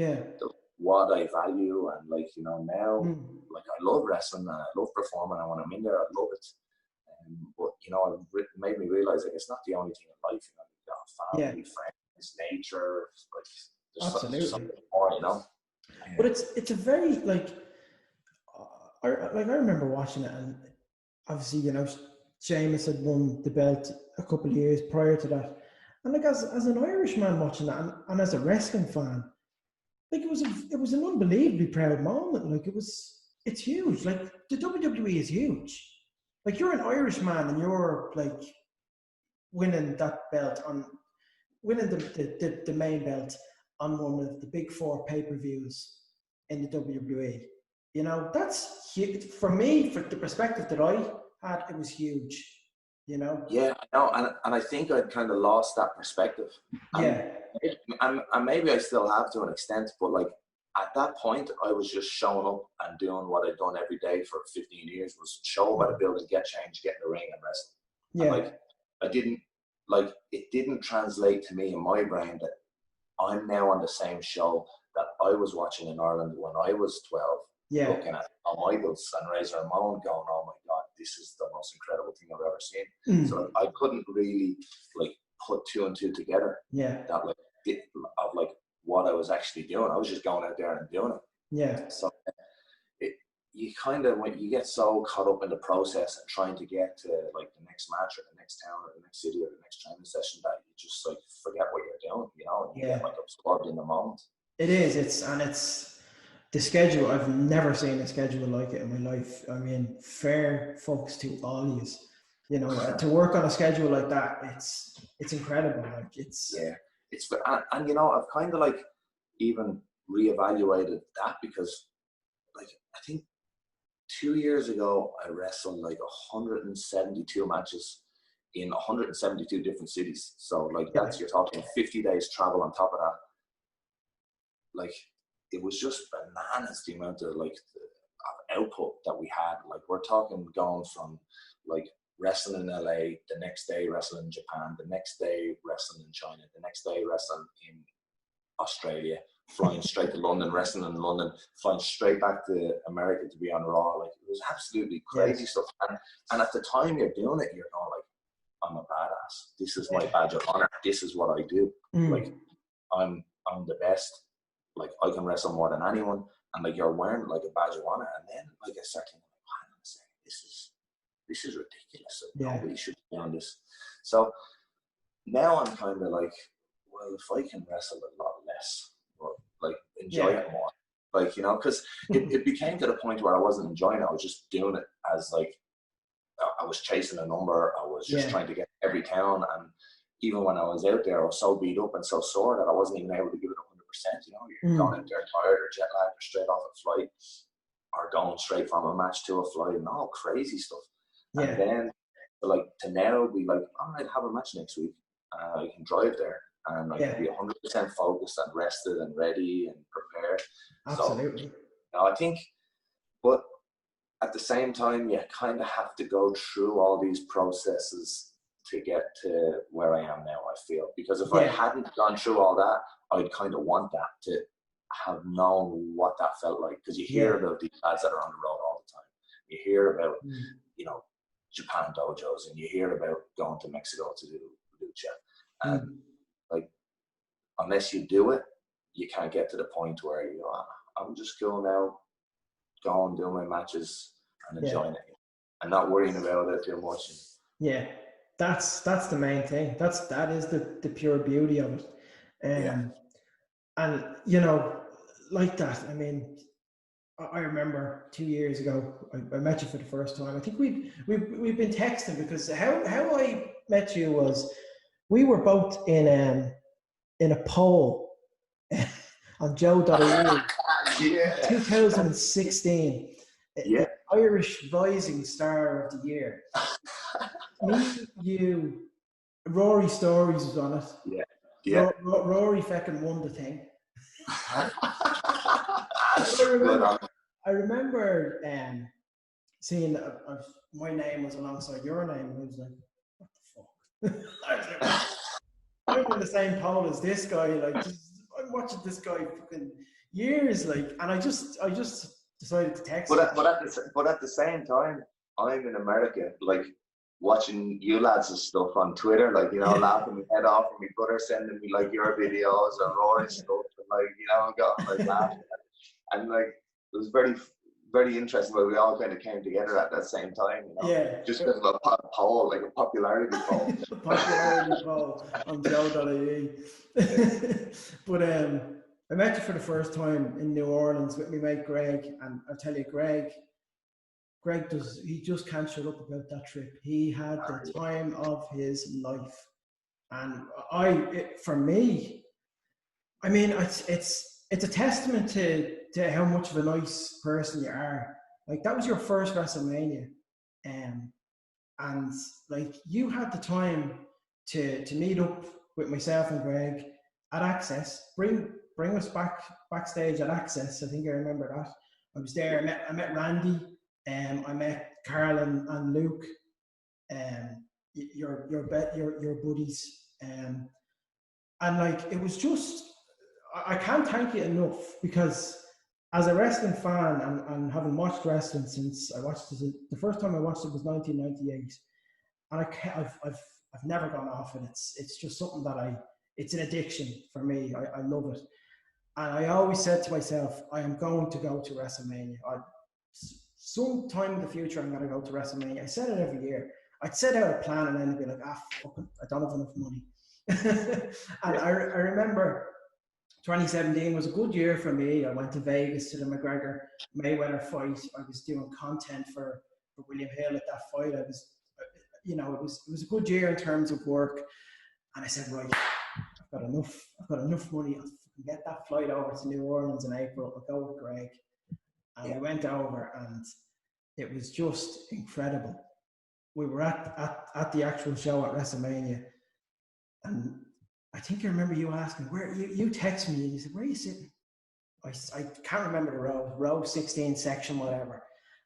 what I value, and now, like I love wrestling, and I love performing, and when I'm in there, I love it. But it made me realize like it's not the only thing in life. You've got family, friends, nature, like there's something more, But it's a very I remember watching it, and obviously Sheamus had won the belt a couple of years prior to that, and like as an Irishman watching that, and as a wrestling fan, like it was an unbelievably proud moment. Like it's huge. Like the WWE is huge. Like you're an Irishman and you're like winning that belt winning the main belt on one of the big 4 pay-per-views in the WWE. That's huge. For me, for the perspective that I had, it was huge. Yeah, I know, and I think I'd kind of lost that perspective. And maybe I still have to an extent, but like at that point, I was just showing up and doing what I'd done every day for 15 years, was show up at a building, get changed, get in the ring and wrestle. Yeah. And it didn't translate to me in my brain that I'm now on the same show that I was watching in Ireland when I was 12. Yeah. Looking at Michaels and Razor Ramon going, oh my God, this is the most incredible thing I've ever seen. So I couldn't really put 2 and 2 together. Yeah. That of what I was actually doing. I was just going out there and doing it. Yeah. So you kind of, when you get so caught up in the process and trying to get to the next match or the next town or the next city or the next training session, that you just forget what you're doing, and you get absorbed in the moment. It is. It's the schedule. I've never seen a schedule like it in my life. I mean, fair folks to all of you. To work on a schedule like that, it's incredible. It's and I've kind of even reevaluated that, because I think 2 years ago I wrestled 172 matches in 172 different cities. So that's, you're talking 50 days travel on top of that. It was just bananas, the amount of of output that we had. We're talking going from wrestling in LA, the next day wrestling in Japan, the next day wrestling in China, the next day wrestling in Australia, flying straight to London, wrestling in London, flying straight back to America to be on Raw. It was absolutely crazy stuff. And at the time you're doing it, you're going I'm a badass. This is my badge of honor. This is what I do. Like, I'm the best. Like, I can wrestle more than anyone. And like, you're wearing like a badge of honor. And then like, I start thinking, hang on a second, this is ridiculous. Like, nobody should be on this. So now I'm kind of like, well, if I can wrestle a lot less, or like enjoy it more, like, you know, because it became to the point where I wasn't enjoying it. I was just doing it as like, I was chasing a number. I was just trying to get every town. And even when I was out there, I was so beat up and so sore that I wasn't even able to give it 100%. You know, you're going out there tired or jet lagged or straight off a flight, or going straight from a match to a flight, and all crazy stuff. And then, like, to now be like, all right, have a match next week. I can drive there and I can be 100% focused and rested and ready and prepared. Absolutely. So, I think, but at the same time, you kind of have to go through all these processes to get to where I am now, I feel. Because if I hadn't gone through all that, I'd kind of want that to have known what that felt like. Because you hear about these lads that are on the road all the time. You hear about, you know, Japan dojos, and you hear about going to Mexico to do lucha. And like, unless you do it, you can't get to the point where you go, I'm just going now, going, doing my matches and enjoying it and not worrying about it too much. Yeah, that's the main thing. That is the pure beauty of it. And you know, like that, I mean, I remember 2 years ago, I met you for the first time. I think we've been texting, because how I met you was, we were both in a poll on Joe.ie 2016. The Irish Rising Star of the Year. Me, you, Rory Stories was on it. Rory fucking won the thing. I remember seeing my name was alongside your name, and I was like, what the fuck? I'm in the same poll as this guy. Like, I'm watching this guy fucking years, like, and I just decided to text. But at the same time, I'm in America, like, watching you lads and stuff on Twitter, like, you know, laughing my head off, and my brother sending me like your videos and Rory stuff, and like, you know, got like laughing, and like, it was very, very interesting where we all kind of came together at that same time, you know, just because of a poll, like a popularity poll. Popularity poll on Joe.ie. But I met you for the first time in New Orleans with my mate Greg, and I tell you, Greg he just can't shut up about that trip. He had the time of his life, and for me, I mean, it's a testament to how much of a nice person you are. Like, that was your first WrestleMania, and like, you had the time to meet up with myself and Greg at Access. Bring us backstage at Access. I think I remember that. I was there. I met Randy. I met Carl and Luke. Your buddies. And like, it was just, I can't thank you enough, because as a wrestling fan and having watched wrestling since I watched it, the first time I watched it was 1998, and I've never gone off it. It's just something that it's an addiction for me. I love it, and I always said to myself, I am going to go to WrestleMania. Sometime in the future, I'm going to go to WrestleMania. I said it every year. I'd set out a plan, and then I'd be like, fuck it, I don't have enough money. And I remember 2017 was a good year for me. I went to Vegas to the McGregor Mayweather fight. I was doing content for William Hill at that fight. I was, you know, it was a good year in terms of work. And I said, right, I've got enough money. I'll get that flight over to New Orleans in April. I'll go with Greg. And we went over, and it was just incredible. We were at the actual show at WrestleMania, and I think I remember you asking, where you text me, and you said, where are you sitting? I can't remember the row 16, section, whatever.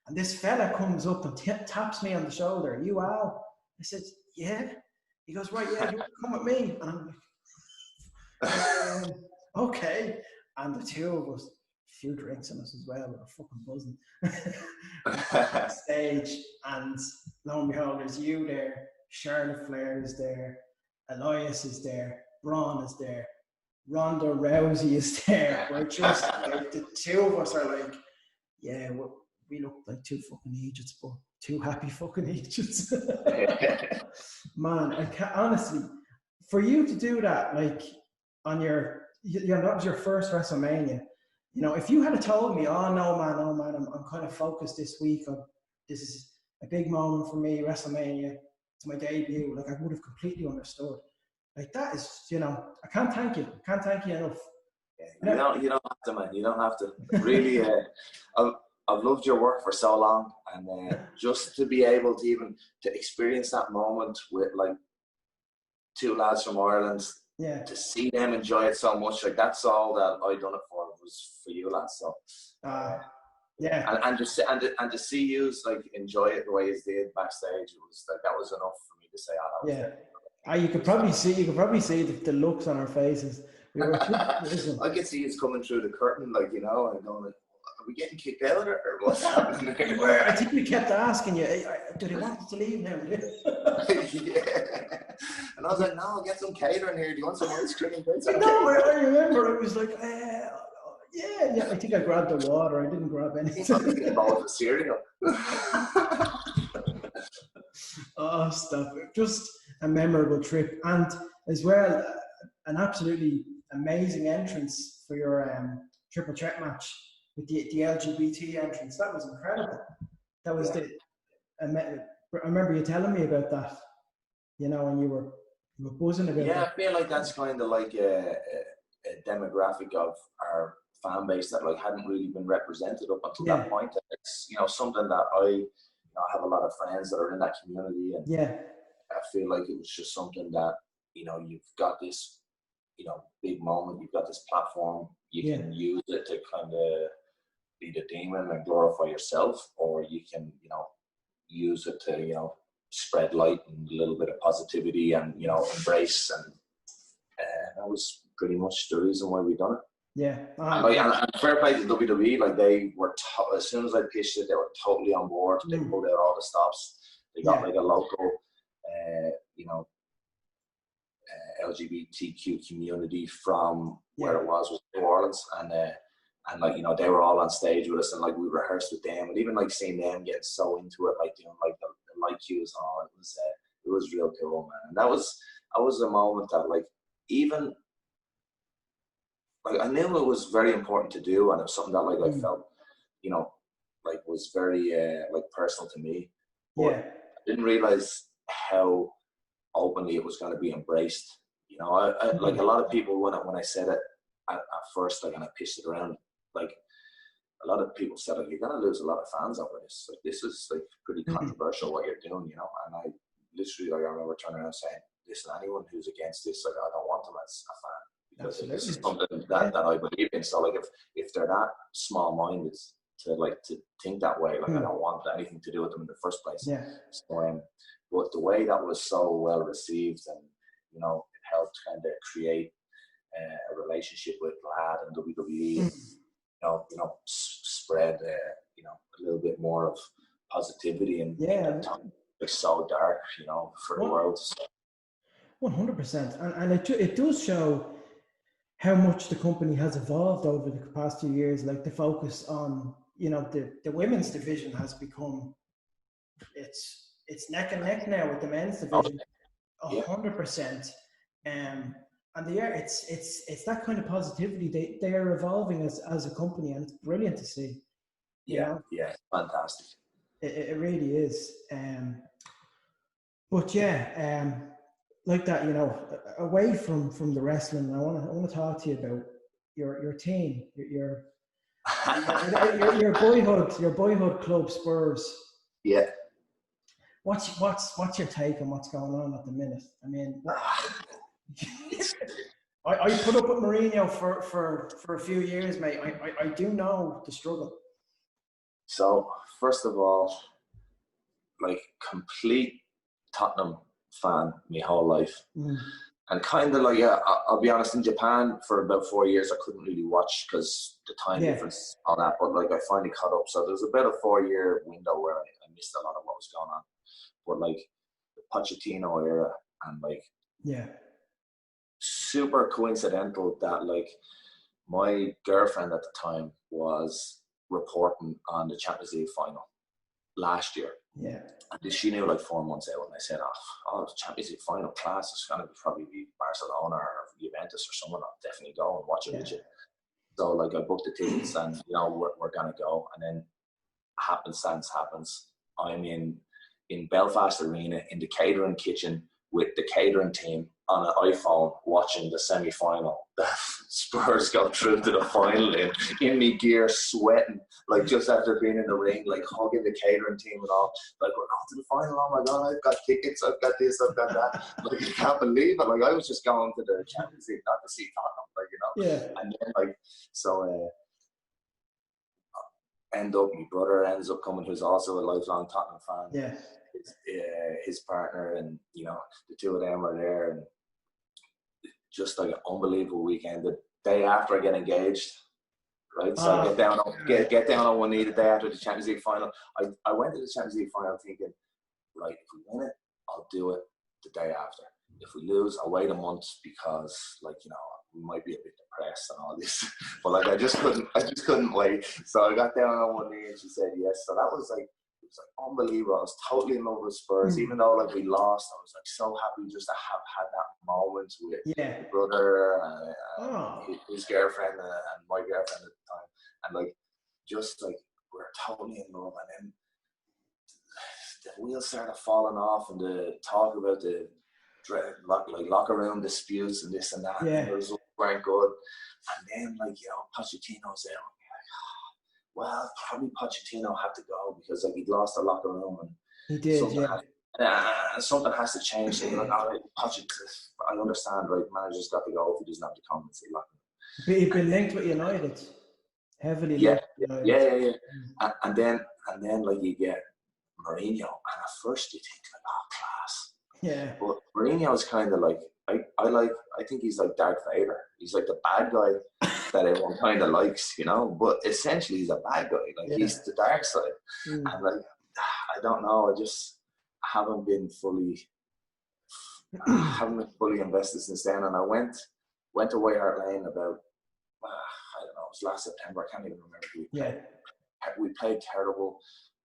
And this fella comes up and taps me on the shoulder. Are you Al? I said, yeah. He goes, right, yeah, you want to come with me? And I'm like, okay. And the two of us, a few drinks on us as well, we were fucking buzzing. Stage, and lo and behold, there's you there, Charlotte Flair is there, Elias is there, Braun is there, Ronda Rousey is there. We're just like, the two of us are like, yeah, we look like two fucking agents, but two happy fucking agents. Man, I can't, honestly, for you to do that, like on that was your first WrestleMania. You know, if you had told me, oh no man, I'm kind of focused this week on this is a big moment for me, WrestleMania, it's my debut, like I would have completely understood. Like that is, you know, I can't thank you. I can't thank you enough. You don't have to, man. You don't have to. Really, I've loved your work for so long, and just to be able to even to experience that moment with like two lads from Ireland, to see them enjoy it so much, like that's all that I done it for, was for you lads. So, and to see you like enjoy it the way you did backstage, it was like that was enough for me to say, oh, that was it. You could probably see the looks on our faces. We were I could see you coming through the curtain, like, you know, and going, are we getting kicked out or what's happening? I think we kept asking you, do they want us to leave now? And I was like, no, I'll get some catering here. Do you want some ice cream? No, I remember. I was like, yeah. I think I grabbed the water. I didn't grab anything. All the cereal. Oh, stop it. Just a memorable trip. And as well, an absolutely amazing entrance for your triple threat match with the LGBT entrance. That was incredible. That was I remember you telling me about that, you know, and you were buzzing about that. I feel like that's kind of like a demographic of our fan base that like hadn't really been represented up until that point. And it's, you know, something that I have a lot of friends that are in that community, and I feel like it was just something that, you know, you've got this, you know, big moment, you've got this platform, you can use it to kind of be the demon and glorify yourself, or you can, you know, use it to, you know, spread light and a little bit of positivity and, you know, embrace, and that was pretty much the reason why we done it. And fair play to WWE, like they were as soon as I pitched it, they were totally on board. They pulled out all the stops. They got like a local, you know, LGBTQ community from where it was New Orleans, and like, you know, they were all on stage with us, and like we rehearsed with them, and even like seeing them getting so into it, like doing like the light cues and all, it was real cool, man. And that was a moment that, like, even like I knew it was very important to do, and it was something that like I felt, you know, like was very like personal to me. But I didn't realize how openly it was going to be embraced. You know, I like a lot of people when I said it at first, like, and I pitched it around, like a lot of people said, like, you're going to lose a lot of fans over this. Like, this is like pretty controversial what you're doing, you know. And I literally, like, I remember turning around saying, listen, anyone who's against this, like, I don't want them as a fan, because this is something that I believe in. So like, if they're that small-minded to think that way, like I don't want anything to do with them in the first place. So, but the way that was so well received, and, you know, it helped kind of create a relationship with GLAAD and WWE, and, you know, spread, you know, a little bit more of positivity, and it's so dark, you know, for the world. 100%, and it does show how much the company has evolved over the past 2 years. Like the focus on, you know, the women's division has become, it's neck and neck now with the men's division, 100%. And it's that kind of positivity. They are evolving as a company, and it's brilliant to see. You know? Fantastic. It really is. But like that, you know, away from the wrestling, I want to talk to you about your team, your boyhood club, Spurs. Yeah. What's your take on what's going on at the minute? I mean, I put up with Mourinho for a few years, mate. I do know the struggle. So first of all, like, complete Tottenham fan my whole life, and kind of like, I'll be honest, in Japan for about 4 years I couldn't really watch because the time difference, all that, but like I finally caught up. So there was about a 4-year window where I missed a lot of what was going on. But like, Pochettino era, and like super coincidental that like my girlfriend at the time was reporting on the Champions League final last year. Yeah. And she knew like 4 months out, and I said, the Champions League final class is going to probably be Barcelona or Juventus or someone. I'll definitely go and watch it with you. So like I booked the tickets, and you know we're going to go. And then happenstance happens. I'm in Belfast Arena in the catering kitchen with the catering team on an iPhone watching the semi-final. The Spurs go through to the final in me gear, sweating, like just after being in the ring, like hugging the catering team and all. Like, we're going to the final. Oh my God, I've got tickets. I've got this. I've got that. Like, I can't believe it. Like, I was just going to the Champions League not to see Tottenham. Like, you know. Yeah. And then like so. My brother ends up coming, who's also a lifelong Tottenham fan. Yeah. His partner, and you know the two of them are there, and just like an unbelievable weekend. The day after I get engaged, right? So I get down on one knee the day after the Champions League final. I went to the Champions League final thinking, right, if we win it, I'll do it the day after. If we lose, I'll wait a month because, like, you know, we might be a bit depressed and all this. But like, I just couldn't wait. So I got down on one knee and she said yes. So that was like, it was like unbelievable. I was totally in love with Spurs, even though like we lost. I was like so happy just to have had that moment with my brother and his girlfriend and my girlfriend at the time, and like just like we were totally in love. And then the wheels started falling off, and the talk about the like locker room disputes and this and that. Yeah. And the results weren't good. And then like, you know, Pochettino's there. Well, probably Pochettino had to go because like he'd lost the locker room, and he did. Something has to change. So like, all right, Pochettino, I understand, right? Manager's got to go if he doesn't have the confidence in locker room. But he'd been linked with United, heavily. Yeah. And then like you get Mourinho, and at first you think like, oh, class. Yeah. But Mourinho is kind of like I think he's like Darth Vader. He's like the bad guy that everyone kind of likes, you know. But essentially, he's a bad guy. Like he's the dark side. And like, I don't know. I just haven't been fully invested since then. And I went to White Hart Lane about I don't know. It was last September. I can't even remember. We played terrible.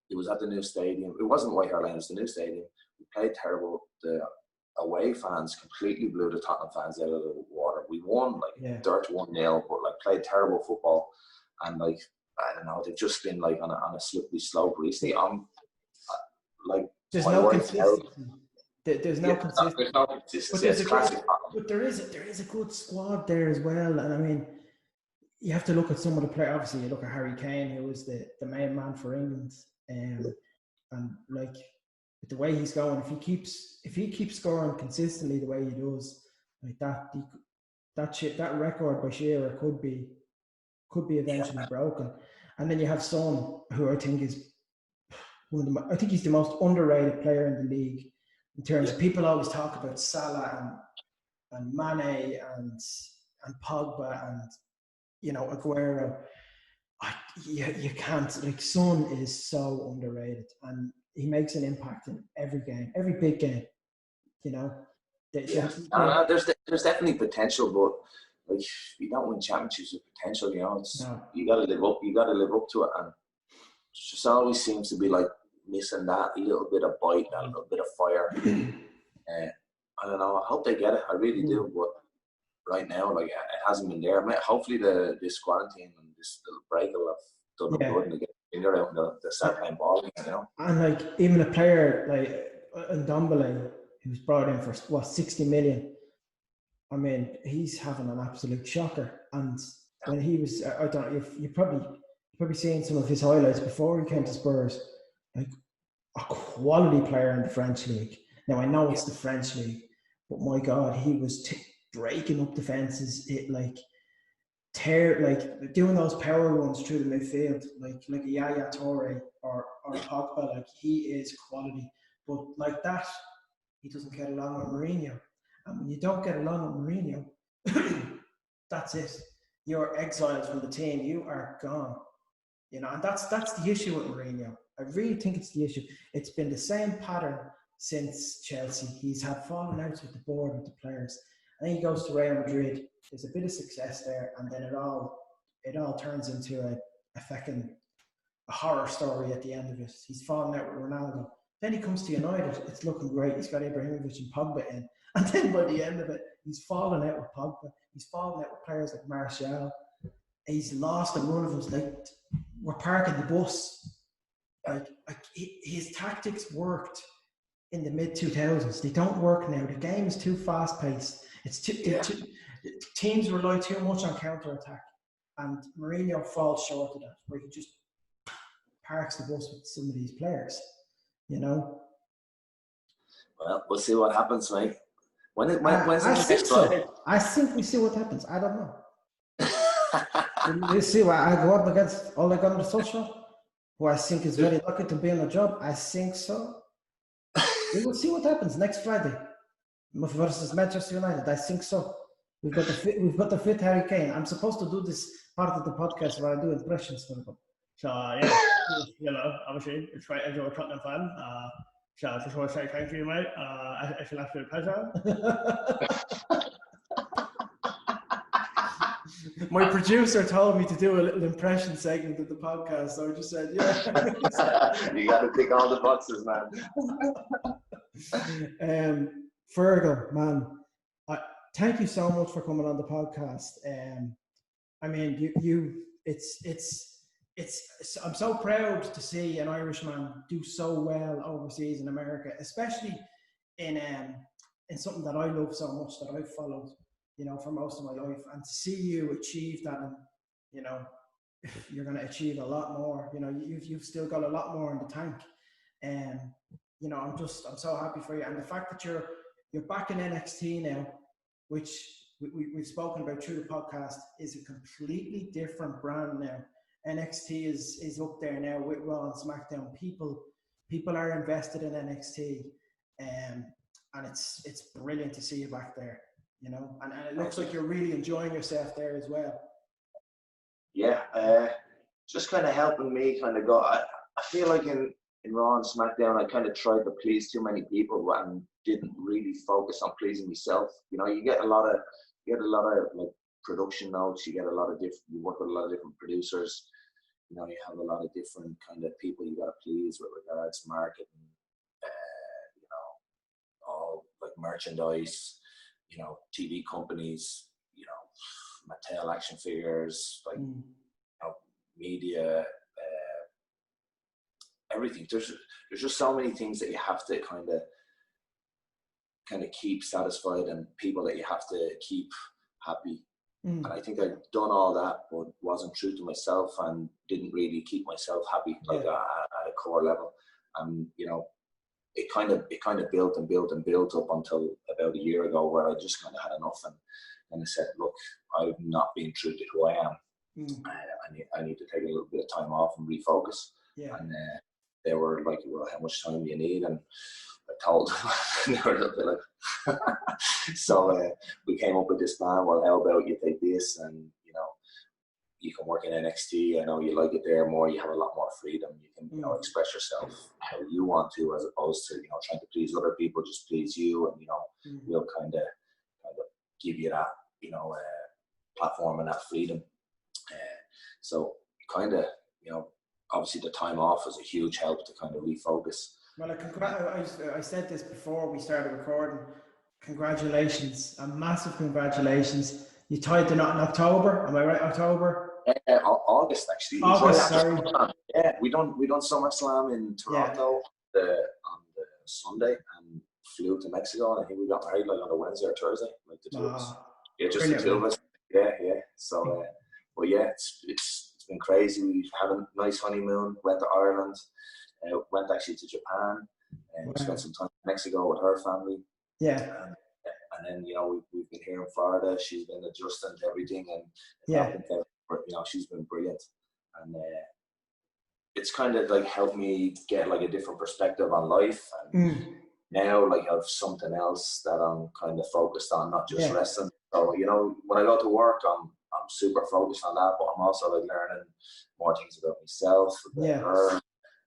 It was at the new stadium. It wasn't White Hart Lane. It was the new stadium. We played terrible. The away fans completely blew the Tottenham fans out of the water. We won like dirt 1-0, but like played terrible football, and like I don't know, they've just been like on a slippery slope recently. There's no consistency. There's no consistency. But there is a good squad there as well, and I mean, you have to look at some of the players. Obviously, you look at Harry Kane, who was the main man for England, and like. The way he's going, if he keeps scoring consistently the way he does, like that record by Shearer could be eventually broken. And then you have Son, who I think is I think he's the most underrated player in the league in terms of people always talk about Salah and Mane and Pogba and, you know, Aguero. You can't, like, Son is so underrated, and he makes an impact in every game, every big game, you know. There's definitely potential, but like you don't win championships with potential, you know. You gotta live up to it, and it just always seems to be like missing that little bit of bite, that little bit of fire. I don't know. I hope they get it. I really do, but right now, like, it hasn't been there. I mean, hopefully this quarantine and this little break will have done good and they get finger out and they'll start playing ball again, you know. And like even a player like Ndombele, who's brought in for 60 million. I mean, he's having an absolute shocker. And when he was, I don't know, if you probably seen some of his highlights before he came to Spurs. Like, a quality player in the French league. Now I know it's the French league, but my God, he was breaking up defenses. Doing those power runs through the midfield, like a Yaya Toure or Pogba. Like, he is quality, but like that, he doesn't get along with Mourinho. And when you don't get along with Mourinho, that's it. You're exiled from the team. You are gone. You know, and that's the issue with Mourinho. I really think it's the issue. It's been the same pattern since Chelsea. He's had fallen outs with the board, with the players. I think he goes to Real Madrid. There's a bit of success there, and then it all turns into a horror story at the end of it. He's fallen out with Ronaldo. Then he comes to United. It's looking great. He's got Ibrahimovic and Pogba in. And then by the end of it, he's fallen out with Pogba. He's fallen out with players like Martial. He's lost in one of them's like, we're parking the bus. Like his tactics worked in the mid-2000s. They don't work now. The game is too fast-paced. Teams rely too much on counter-attack. And Mourinho falls short of that, where he just parks the bus with some of these players, you know? Well, we'll see what happens, mate. When's I think so. I think we see what happens. I don't know. You see what I go up against Ole Gunnar Solskjaer, who I think is very lucky to be on the job. I think so. We will see what happens next Friday versus Manchester United. I think so. We've got the fit Harry Kane. I'm supposed to do this part of the podcast where I do impressions for them. So obviously it's right as you're a Tottenham fan. So I just want to say thank you, mate. It's an absolute pleasure. My producer told me to do a little impression segment of the podcast, so I just said, yeah. You got to tick all the boxes, man. Fergal, man, thank you so much for coming on the podcast. I mean, I'm so proud to see an Irishman do so well overseas in America, especially in something that I love so much, that I've followed, you know, for most of my life. And to see you achieve that, and you know, you're going to achieve a lot more. You know, you've still got a lot more in the tank. You know, I'm so happy for you, and the fact that you're back in NXT now, which we've spoken about through the podcast, is a completely different brand now. NXT is up there now with Raw and SmackDown. People are invested in NXT, and it's brilliant to see you back there, you know. And it looks like you're really enjoying yourself there as well. Yeah, just kind of helping me kind of go. I feel like in Raw and SmackDown, I kind of tried to please too many people and didn't really focus on pleasing myself. You know, you get a lot of like production notes. You work with a lot of different producers. You know, you have a lot of different kind of people you got to please with regards to marketing. You know, all like merchandise. You know, TV companies. You know, Mattel action figures, like you know, media. Everything. There's just so many things that you have to kind of keep satisfied, and people that you have to keep happy. And I think I'd done all that, but wasn't true to myself and didn't really keep myself happy, like at a core level. And you know, it kind of built and built and built up until about a year ago, where I just kind of had enough, and I said, look, I've not been true to who I am. I need to take a little bit of time off and refocus. Yeah. And they were like, well, how much time do you need? And I told them, they were a little bit like, so we came up with this plan. Well, how about you take this, and you know, you can work in NXT. I know you like it there more. You have a lot more freedom. You can, you know, express yourself how you want to, as opposed to, you know, trying to please other people. Just please you, and you know, we'll kind of give you that, you know, platform and that freedom. So kind of, you know, obviously the time off was a huge help to kind of refocus. Well, I said this before we started recording. Congratulations, a massive congratulations. You tied the knot in October, am I right? October? August actually. August, sorry. Yeah, we done SummerSlam in Toronto on the Sunday, and flew to Mexico, and I think we got married like on a Wednesday or Thursday, like the two of us. Yeah, just the two of us. Yeah. So, but yeah, it's been crazy. We've had a nice honeymoon. Went to Ireland. Went actually to Japan, and spent some time in Mexico with her family. Yeah. And then, you know, we've been here in Florida. She's been adjusting to everything, and you know, she's been brilliant. And it's kind of like helped me get like a different perspective on life. And now, like, I have something else that I'm kind of focused on, not just wrestling. So, you know, when I go to work, I'm super focused on that, but I'm also like learning more things about myself, about her.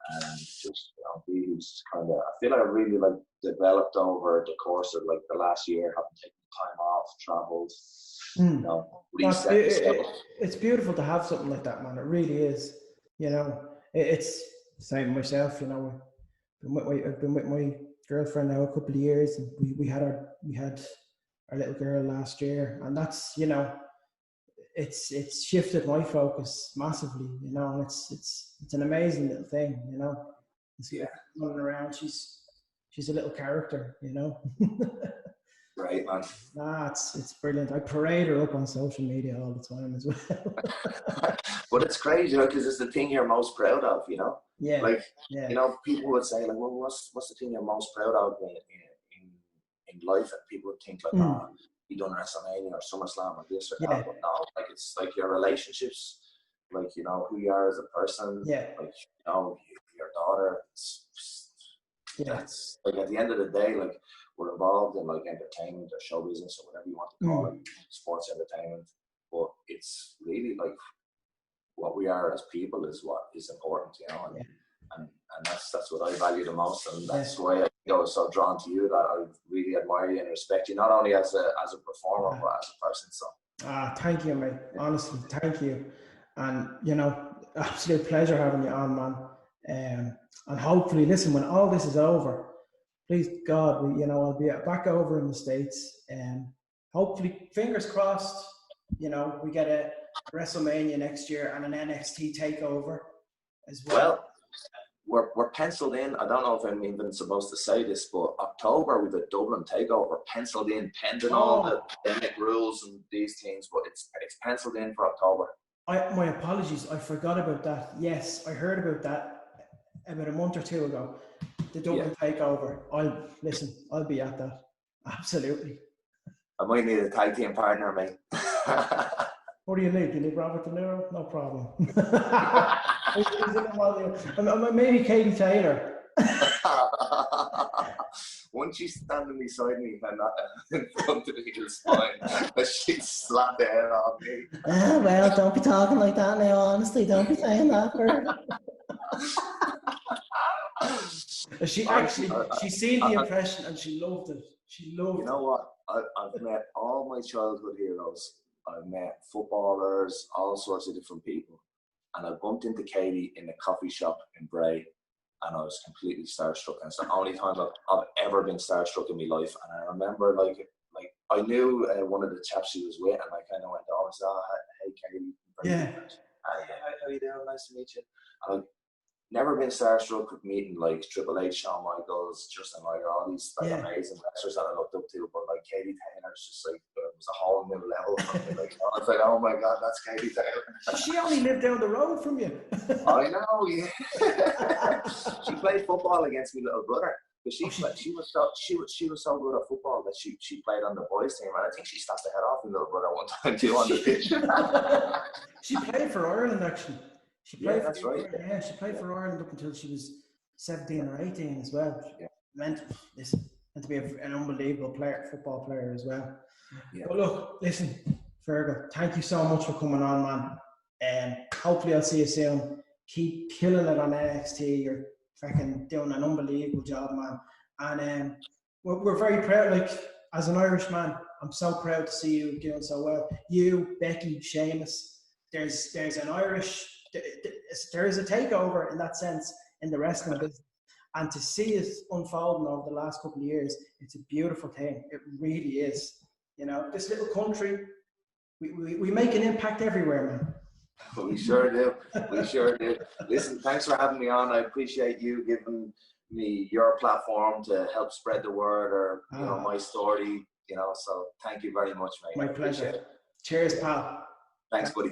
And just, you know, huge kind of, I feel like I really like developed over the course of like the last year, having taken time off, traveled, you know, reset. It's beautiful to have something like that, man. It really is. You know, it's same myself. You know, I've been with my girlfriend now a couple of years, and we had our little girl last year, and that's, you know, it's shifted my focus massively. You know, and it's an amazing little thing. You know, running around, she's a little character. You know. Right, man. Nah, it's brilliant. I parade her up on social media all the time as well. But it's crazy, you know, because it's the thing you're most proud of, you know. Yeah. Like, you know, people would say, like, well, what's the thing you're most proud of in life? And people would think, like, oh, you done Wrestlemania or SummerSlam or this or that. But no, like, it's like your relationships, like, you know, who you are as a person. Yeah. Like, you know, your daughter. That's like, at the end of the day, like, we're involved in like entertainment or show business or whatever you want to call it, sports entertainment. But it's really like what we are as people is what is important, you know. And that's what I value the most, and that's why I was so drawn to you, that I really admire you and respect you, not only as a performer but as a person. So thank you, mate. Honestly, thank you. And you know, absolute pleasure having you on, man. And hopefully, listen, when all this is over, please God, I'll be back over in the States, and hopefully, fingers crossed, you know, we get a WrestleMania next year and an NXT takeover as well. Well, we're penciled in. I don't know if I'm even supposed to say this, but October with a Dublin takeover penciled in, pending all the pandemic rules and these things. But it's penciled in for October. My apologies, I forgot about that. Yes, I heard about that about a month or two ago. The Dublin takeover. I'll be at that. Absolutely. I might need a tag team partner, mate. What do you need? Do you need Robert De Niro? No problem. Maybe Katie Taylor. Once she's standing beside me and not in front of me, it's fine. But she'd slap the head off me. Well, don't be talking like that now, honestly. Don't be saying that, She's seen the impression and she loved it. She loved it. You know what? I've met all my childhood heroes. I've met footballers, all sorts of different people. And I bumped into Katie in a coffee shop in Bray, and I was completely starstruck. And it's the only time I've ever been starstruck in my life. And I remember, like I knew one of the chaps she was with, and I kind of went over and said, "Oh, hey, Katie." How you doing? Nice to meet you. And never been starstruck with meeting like Triple H, Shawn Michaels, Justin Liger, all these like amazing wrestlers that I looked up to. But like Katie Taylor's just like, it was a whole new level for me. Like, I was like, oh my God, that's Katie Taylor. She only lived down the road from you. I know, yeah. She played football against my little brother. But she was so good at football that she played on the boys team, and I think she slapped the head off my little brother one time too on the pitch. She played for Ireland actually. She played that's right. Yeah, she played for Ireland up until she was 17 or 18 as well. Yeah. Meant to be an unbelievable football player as well. Yeah. But look, listen, Fergal, thank you so much for coming on, man. And hopefully I'll see you soon. Keep killing it on NXT. You're fucking doing an unbelievable job, man. And we're very proud. Like, as an Irishman, I'm so proud to see you doing so well. You, Becky, Sheamus. There's an Irish. There is a takeover in that sense in the wrestling business, and to see it unfolding over the last couple of years, it's a beautiful thing. It really is. You know, this little country, we make an impact everywhere, man. We sure do. We sure do. Listen, thanks for having me on. I appreciate you giving me your platform to help spread the word, or you know, my story. You know, so thank you very much, mate. My pleasure. Cheers, pal. Thanks, buddy.